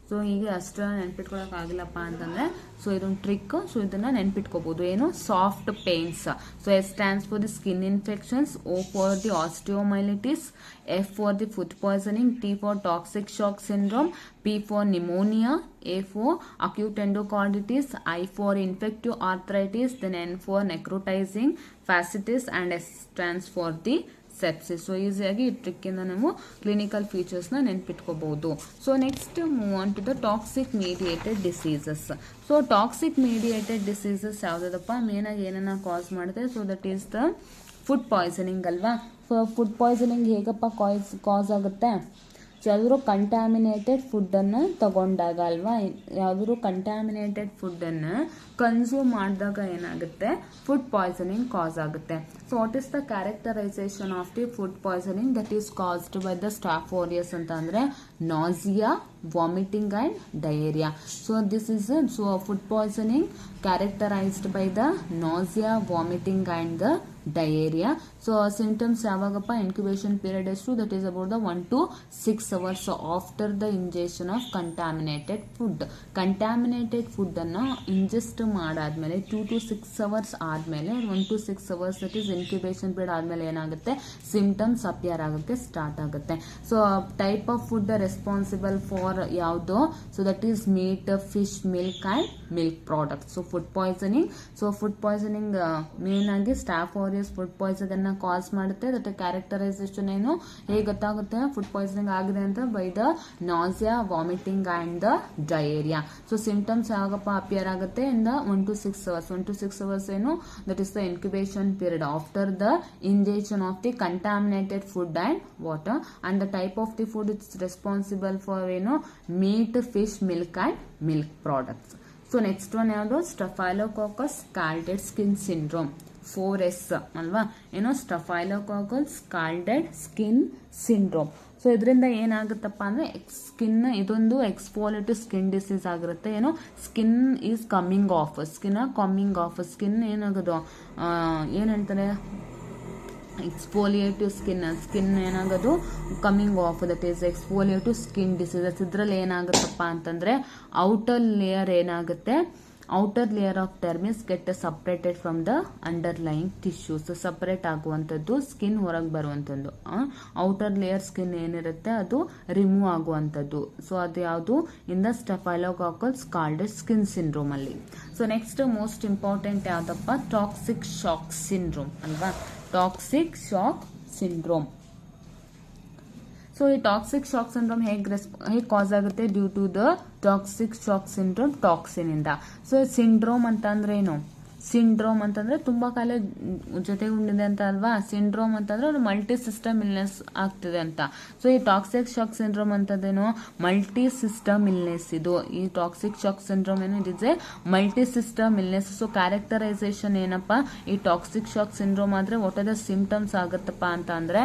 So ಹೀಗೆ ಅಷ್ಟ ನೆನ್ಪಿಟ್ಕೊಳಕ್ ಆಗಿಲ್ಲಪ್ಪ ಅಂತಂದ್ರೆ, so ಇದೊಂದು trick. So ಇದನ್ನ ನೆನ್ಪಿಟ್ಕೋಬಹುದು. ಏನು, soft pains. So S stands for the skin infections, O for the osteomyelitis, F for the food poisoning, T for toxic shock syndrome, P for pneumonia, A for acute endocarditis, I for infective arthritis, then N for necrotizing fasciitis, and S stands for the sepsis. So ಈಸಿಯಾಗಿ ಈ trick ಇಂದ ನಾವು clinical features ನ ನೆನ್ಪಿಟ್ಕೋಬಹುದು. So next move on to the toxic mediated diseases. So toxic mediated diseases ಯಾವ್ದಪ್ಪ, main ಆಗಿ ಏನನ್ನ cause ಮಾಡುತ್ತೆ, so that is the food poisoning ಅಲ್ವಾ. ಸೊ ಫುಡ್ ಪಾಯ್ಸನಿಂಗ್ ಹೇಗಪ್ಪ ಕಾಸ್ ಆಗುತ್ತೆ, ಯಾವ್ದಾದ್ರು ಕಂಟ್ಯಾಮಿನೇಟೆಡ್ ಫುಡ್ ಅನ್ನ ತಗೊಂಡಾಗ ಅಲ್ವಾ. ಯಾವ್ದಾದ್ರು ಕಂಟ್ಯಾಮಿನೇಟೆಡ್ ಫುಡ್ ಅನ್ನ ಕನ್ಸ್ಯೂಮ್ ಮಾಡಿದಾಗ ಏನಾಗುತ್ತೆ, ಫುಡ್ ಪಾಯ್ಸನಿಂಗ್ ಕಾಸ್ ಆಗುತ್ತೆ. So what is the characterization of the food poisoning that is caused by the Staph aureus ಅಂತ ಅಂದ್ರೆ nausea, vomiting and diarrhea. So this is so food poisoning characterized by the nausea, vomiting and the diarrhea. So symptoms ಯಾವಾಗಪ್ಪ, incubation period ಎಷ್ಟು, that is about the 1 to 6 hours after the injection of contaminated food. Contaminated food ಅನ್ನ ingest ಮಾಡಾದ್ಮೇಲೆ 2 to 6 hours ಆದ್ಮೇಲೆ 1 to 6 hours that is incubation period ಆದ್ಮೇಲೆ ಏನಾಗುತ್ತೆ, symptoms appear ಆಗುತ್ತೆ, start ಆಗುತ್ತೆ. So type of food responsible for ಯಾವ್ದು, so that is meat, fish, milk and milk product. So food poisoning. So food poisoning main ಆಗಿ Staph aureus food poison ಅನ್ನ cause ಮಾಡುತ್ತೆ. That characterisation ಏನು, ಹೇಗೆ ಗೊತ್ತಾಗುತ್ತೆ food poisoning ಆಗಿದೆ ಅಂತ, by the nausea, vomiting and the diarrhea. So symptoms ಯಾವಾಗಪ್ಪ appear ಆಗುತ್ತೆ, in the 1 to 6 hours. 1 to 6 hours ಏನು, that is the incubation period after the injection of the contaminated food and water. And the type of the food it's responsible for ಏನು, meat, fish, milk and milk products. So next one ಯಾವುದು, staphylococcus scalded skin syndrome. 4S ಅಲ್ವಾ, ಏನು staphylococcal scalded skin syndrome. So ಇದರಿಂದ ಏನಾಗುತ್ತಪ್ಪ ಅಂದ್ರೆ skin ಇದೊಂದು ಎಕ್ಸ್ಫೋಲಿಯೇಟಿವ್ skin disease ಆಗಿರುತ್ತೆ. ಏನು skin is coming off, skin ಏನಾಗೋದು ಏನ್ ಹೇಳ್ತಾರೆ, ಎಕ್ಸ್ಫೋಲಿಯೇಟಿವ್ ಸ್ಕಿನ್ ಏನಾಗೋದು coming off, that is exfoliative skin diseases. ಇದ್ರಲ್ಲಿ ಏನಾಗುತ್ತಪ್ಪ ಅಂತಂದ್ರೆ ಔಟರ್ ಲೇಯರ್ ಏನಾಗುತ್ತೆ, outer layer of dermis get separated from the underlying tissues. Separate ಆಗುವಂಥದ್ದು, ಸ್ಕಿನ್ ಹೊರಗೆ ಬರುವಂಥದ್ದು. ಔಟರ್ ಲೇಯರ್ ಸ್ಕಿನ್ ಏನಿರುತ್ತೆ ಅದು ರಿಮೂವ್ ಆಗುವಂಥದ್ದು. ಸೊ ಅದು ಯಾವುದು, in the staphylococcal scalded skin syndrome ಅಲ್ಲಿ. ಸೊ ನೆಕ್ಸ್ಟ್ ಮೋಸ್ಟ್ ಇಂಪಾರ್ಟೆಂಟ್ ಯಾವ್ದಪ್ಪ, ಟಾಕ್ಸಿಕ್ ಶಾಕ್ ಸಿಂಡ್ರೋಮ್ ಅಲ್ವಾ, ಟಾಕ್ಸಿಕ್ ಶಾಕ್ ಸಿಂಡ್ರೋಮ್. ಸೊ ಈ ಟಾಕ್ಸಿಕ್ ಶಾಕ್ ಸಿಂಡ್ರೋಮ್ ಹೇಗೆ ಕಾಸ್ ಆಗುತ್ತೆ, due to the toxic shock syndrome, toxin ಇಂದ. ಸೊ ಸಿಂಡ್ರೋಮ್ ಅಂತ ಅಂದ್ರೆ ಏನು, ಸಿಂಡ್ರೋಮ್ ಅಂತಂದ್ರೆ ತುಂಬಾ ಕಾಲ ಜೊತೆಗೊಂಡಿದೆ ಅಂತ ಅಲ್ವಾ. ಸಿಂಡ್ರೋಮ್ ಅಂತಂದ್ರೆ ಒಂದು ಮಲ್ಟಿ ಸಿಸ್ಟಮ್ ಇಲ್ನೆಸ್ ಆಗ್ತಿದೆ ಅಂತ. ಸೊ ಈ ಟಾಕ್ಸಿಕ್ ಶಾಕ್ ಸಿಂಡ್ರೋಮ್ ಅಂತದೇನು ಮಲ್ಟಿ ಸಿಸ್ಟಮ್ ಇಲ್ನೆಸ್. ಇದು ಈ ಟಾಕ್ಸಿಕ್ ಶಾಕ್ ಸಿಂಡ್ರೋಮ್ ಏನು, it is a multi system illness. So characterization ಏನಪ್ಪಾ, ಈ ಟಾಕ್ಸಿಕ್ ಶಾಕ್ ಸಿಂಡ್ರೋಮ್ ಆದ್ರೆ ವಾಟ್ ಆರ್ ದ ಸಿಂಪ್ಟಮ್ಸ್ ಆಗುತ್ತಪ್ಪ ಅಂತ ಅಂದ್ರೆ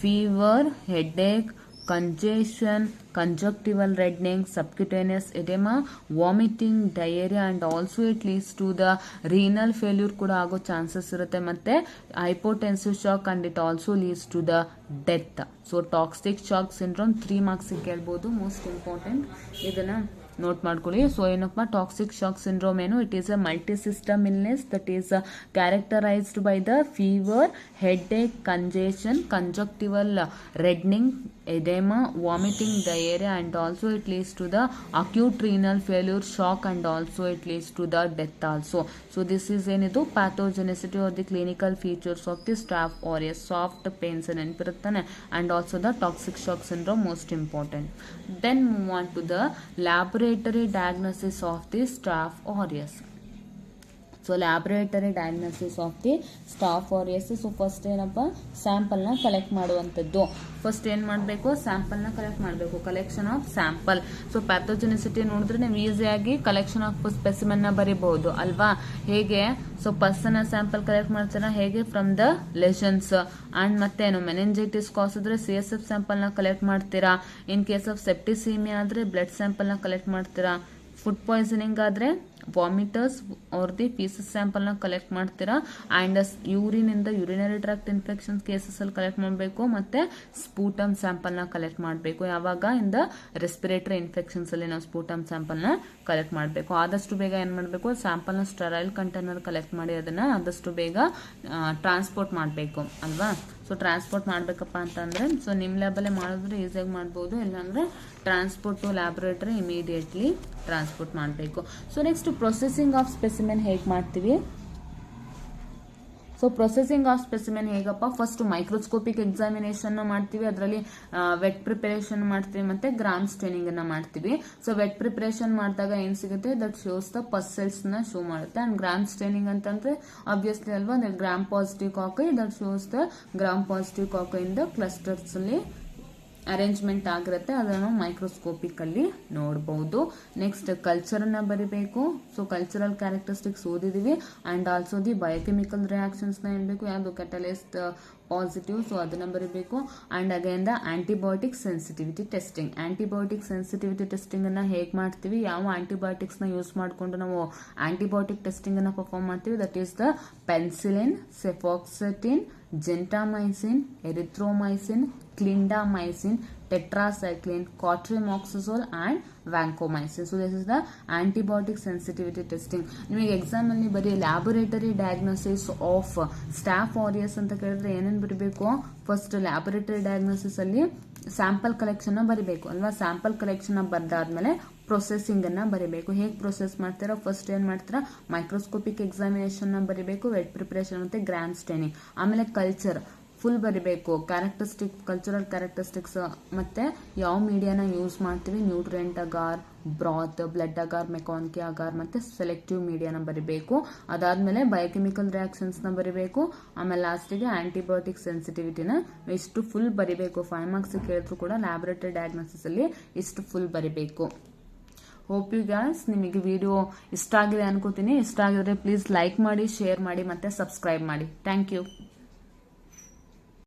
fever, headache, congestion, conjunctival reddening, subcutaneous edema, vomiting, diarrhea, and also it leads to the renal failure ಕೂಡ ಆಗೋ chances ಇರುತ್ತೆ, ಮತ್ತೆ hypotensive shock, and it also leads to the death. So toxic shock syndrome 3 marks ಕೇಳ್ಬೋದು, most important, ಇದನ್ನ note ಮಾಡ್ಕೊಳ್ಳಿ. So ಏನಪ್ಪ toxic shock syndrome ಏನು, it is a multi system illness that is characterized by the fever, headache, congestion, conjunctival reddening, edema, vomiting, diarrhea, and also it leads to the acute renal failure, shock, and also it leads to the death also. So this is ಏನಿದು pathogenicity or the clinical features of the Staph aureus, soft pains ನೆನಪಿರುತ್ತಾನೆ, and also the toxic shock syndrome, most important. Then move on to the laboratory diagnosis of the Staph aureus. So laboratory diagnosis of the Staph aureus. So first ಏನಪ್ಪ, ಸ್ಯಾಂಪಲ್ನ collect ಮಾಡುವಂಥದ್ದು. First ಏನು ಮಾಡಬೇಕು, ಸ್ಯಾಂಪಲ್ನ collect ಮಾಡಬೇಕು, collection of sample. So pathogenicity ನೋಡಿದ್ರೆ ನೀವು ಈಸಿಯಾಗಿ ಕಲೆಕ್ಷನ್ ಆಫ್ ಸ್ಪೆಸಿಮೆನ್ನ ಬರೀಬಹುದು ಅಲ್ವಾ. ಹೇಗೆ, ಸೊ ಪರ್ಸನಲ್ ಸ್ಯಾಂಪಲ್ ಕಲೆಕ್ಟ್ ಮಾಡ್ತೀರಾ, ಹೇಗೆ ಫ್ರಮ್ ದ ಲೆಷನ್ಸ್. ಅಂಡ್ ಮತ್ತೇನು, ಮೆನೆಂಜೈಟಿಸ್ ಕಾಸ್ ಇದ್ರೆ CSF ಸ್ಯಾಂಪಲ್ನ ಕಲೆಕ್ಟ್ ಮಾಡ್ತೀರಾ. ಇನ್ ಕೇಸ್ ಆಫ್ ಸೆಪ್ಟಿಸೀಮಿಯಾ ಆದ್ರೆ ಬ್ಲಡ್ ಸ್ಯಾಂಪಲ್ನ ಕಲೆಕ್ಟ್ ಮಾಡ್ತೀರಾ. ಫುಡ್ ಪಾಯ್ಸನಿಂಗ್ ಆದ್ರೆ ವಾಮಿಟರ್ಸ್ ಅವ್ರದ್ದು ಫೀಸಸ್ ಸ್ಯಾಂಪಲ್ನ ಕಲೆಕ್ಟ್ ಮಾಡ್ತೀರಾ. ಆ್ಯಂಡ್ ಯೂರಿನ್ ಇಂದ ಯೂರಿನರಿ ಟ್ರಾಕ್ಟ್ ಇನ್ಫೆಕ್ಷನ್ ಕೇಸಸ್ ಅಲ್ಲಿ ಕಲೆಕ್ಟ್ ಮಾಡಬೇಕು, ಮತ್ತೆ ಸ್ಪೂಟಮ್ ಸ್ಯಾಂಪಲ್ನ ಕಲೆಕ್ಟ್ ಮಾಡಬೇಕು. ಯಾವಾಗ ಇಂದ ರೆಸ್ಪಿರೇಟರಿ ಇನ್ಫೆಕ್ಷನ್ಸ್ ಅಲ್ಲಿ ನಾವು ಸ್ಪೂಟಮ್ ಸ್ಯಾಂಪಲ್ನ ಕಲೆಕ್ಟ್ ಮಾಡಬೇಕು. ಆದಷ್ಟು ಬೇಗ ಏನ್ ಮಾಡಬೇಕು, ಸ್ಯಾಂಪಲ್ನ ಸ್ಟರೈಲ್ ಕಂಟೈನರ್ ಕಲೆಕ್ಟ್ ಮಾಡಿ ಅದನ್ನ ಆದಷ್ಟು ಬೇಗ ಟ್ರಾನ್ಸ್ಪೋರ್ಟ್ ಮಾಡಬೇಕು ಅಲ್ವಾ. ಸೊ ಟ್ರಾನ್ಸ್ಪೋರ್ಟ್ ಮಾಡ್ಬೇಕಪ್ಪ ಅಂತಂದ್ರೆ, ಸೊ ನಿಮ್ ಲ್ಯಾಬಲ್ಲೇ ಮಾಡಿದ್ರೆ ಈಸಿಯಾಗಿ ಮಾಡ್ಬೋದು, ಇಲ್ಲಾಂದ್ರೆ transport to laboratory immediately transport ಮಾಡಬೇಕು. So next processing of specimen ಹೇಗೆ ಮಾಡ್ತೀವಿ. ಸೊ ಪ್ರೊಸೆಸಿಂಗ್ ಆಫ್ ಸ್ಪೆಸಿಮೆನ್ ಹೇಗಪ್ಪ, ಫಸ್ಟ್ ಮೈಕ್ರೋಸ್ಕೋಪಿಕ್ ಎಕ್ಸಾಮಿನೇಷನ್ ಮಾಡ್ತೀವಿ, ಅದರಲ್ಲಿ ವೆಟ್ ಪ್ರಿಪರೇಷನ್ ಮಾಡ್ತೀವಿ, ಮತ್ತೆ ಗ್ರಾಮ್ ಸ್ಟೇನಿಂಗ್ ಅನ್ನ ಮಾಡ್ತೀವಿ. ಸೊ ವೆಟ್ ಪ್ರಿಪರೇಷನ್ ಮಾಡಿದಾಗ ಏನ್ ಸಿಗುತ್ತೆ, that shows the pus cells ನ ಶೋ ಮಾಡುತ್ತೆ. ಅಂಡ್ ಗ್ರಾಮ್ ಸ್ಟೇನಿಂಗ್ ಅಂತಂದ್ರೆ ಆಬ್ವಿಯಸ್ಲಿ ಅಲ್ವಾ, gram positive cocci, that shows the Gram positive cocci ಇಂದ ಕ್ಲಸ್ಟರ್ಸ್ ಅಲ್ಲಿ ಅರೇಂಜ್ಮೆಂಟ್ ಆಗಿರುತ್ತೆ, ಅದನ್ನು ಮೈಕ್ರೋಸ್ಕೋಪಿಕ್ ಅಲ್ಲಿ ನೋಡಬಹುದು. ನೆಕ್ಸ್ಟ್ ಕಲ್ಚರ್ ಅನ್ನ ಬರಿಬೇಕು. ಸೊ ಕಲ್ಚರಲ್ ಕ್ಯಾರೆಕ್ಟರಿಸ್ಟಿಕ್ಸ್ ಓದಿದೀವಿ. And also the biochemical reactions ನ ಏನ್ಬೇಕು, ಯಾವುದು ಕೆಟಲಿಸ್ಟ್ ಪಾಸಿಟಿವ್, ಸೊ ಅದನ್ನ ಬರೀಬೇಕು. And again the antibiotic sensitivity testing. Antibiotic sensitivity testing ಅನ್ನ ಹೇಗೆ ಮಾಡ್ತೀವಿ, ಯಾವ ಆಂಟಿಬಯೋಟಿಕ್ಸ್ ನ ಯೂಸ್ ಮಾಡಿಕೊಂಡು ನಾವು ಆಂಟಿಬಯೋಟಿಕ್ ಟೆಸ್ಟಿಂಗ್ ಅನ್ನ ಪರ್ಫಾರ್ಮ್ ಮಾಡ್ತೀವಿ, that is the penicillin, cefoxitin, gentamicin, erythromycin, clindamycin, tetracycline, cotrimoxazole, and vancomycin. So this is the antibiotic sensitivity testing. ನಿಮಗೆ ಎಕ್ಸಾಮ್ ಅಲ್ಲಿ ಬರೀ laboratory diagnosis of staph aureus ಅಂತ ಕೇಳಿದ್ರೆ ಏನೇನು ಬರೀಬೇಕು, ಫಸ್ಟ್ ಲ್ಯಾಬೊರೇಟರಿ ಡಯಾಗ್ನೋಸಿಸ್ ಅಲ್ಲಿ ಸ್ಯಾಂಪಲ್ ಕಲೆಕ್ಷನ್ ಬರೀಬೇಕು ಅಲ್ವಾ. ಸ್ಯಾಂಪಲ್ ಕಲೆಕ್ಷನ್ ಬರ್ದಾದ್ಮೇಲೆ ಪ್ರೊಸೆಸಿಂಗ್ ಅನ್ನ ಬರೀಬೇಕು. ಹೇಗೆ ಪ್ರೊಸೆಸ್ ಮಾಡ್ತೀರಾ, ಫಸ್ಟ್ ಏನ್ ಮಾಡ್ತೀರಾ, ಮೈಕ್ರೋಸ್ಕೋಪಿಕ್ ಎಕ್ಸಾಮಿನೇಷನ್ ಬರೀಬೇಕು, ವೆಟ್ ಪ್ರಿಪರೇಷನ್ ಮತ್ತೆ ಗ್ರಾಮ್ ಸ್ಟೇನಿಂಗ್. ಆಮೇಲೆ ಕಲ್ಚರ್ ಫುಲ್ ಬರಿಬೇಕು, ಕ್ಯಾರೆಕ್ಟರಿಸ್ಟಿಕ್, ಕಲ್ಚರಲ್ ಕ್ಯಾರೆಕ್ಟರಿಸ್ಟಿಕ್ಸ್, ಮತ್ತೆ ಯಾವ ಮೀಡಿಯಾನ ಯೂಸ್ ಮಾಡ್ತೀವಿ, nutrient agar, broth, blood agar, MacConkey agar, ಮತ್ತೆ ಸೆಲೆಕ್ಟಿವ್ ಮೀಡಿಯಾನ ಬರಿಬೇಕು. ಅದಾದ್ಮೇಲೆ ಬಯೋಕೆಮಿಕಲ್ ರಿಯಾಕ್ಷನ್ಸ್ ನ ಬರಿಬೇಕು. ಆಮೇಲೆ ಲಾಸ್ಟಿಗೆ ಆಂಟಿಬಯೋಟಿಕ್ ಸೆನ್ಸಿಟಿವಿಟಿನ ಇಷ್ಟು ಫುಲ್ ಬರಿಬೇಕು. 5 ಮಾರ್ಕ್ಸ್ ಕೇಳಿದ್ರು ಕೂಡ ಲ್ಯಾಬೊರೇಟರಿ ಡಯಾಗ್ನೋಸಿಸ್ ಅಲ್ಲಿ ಇಷ್ಟು ಫುಲ್ ಬರಿಬೇಕು. ಹೋಪ್ ಯು ಗಾಯ್ಸ್ ನಿಮಗೆ ವಿಡಿಯೋ ಇಷ್ಟ ಆಗಿದೆ ಅನ್ಕೋತೀನಿ. ಇಷ್ಟ ಆಗಿದ್ರೆ ಪ್ಲೀಸ್ ಲೈಕ್ ಮಾಡಿ, ಶೇರ್ ಮಾಡಿ ಮತ್ತೆ ಸಬ್ಸ್ಕ್ರೈಬ್ ಮಾಡಿ. Thank you.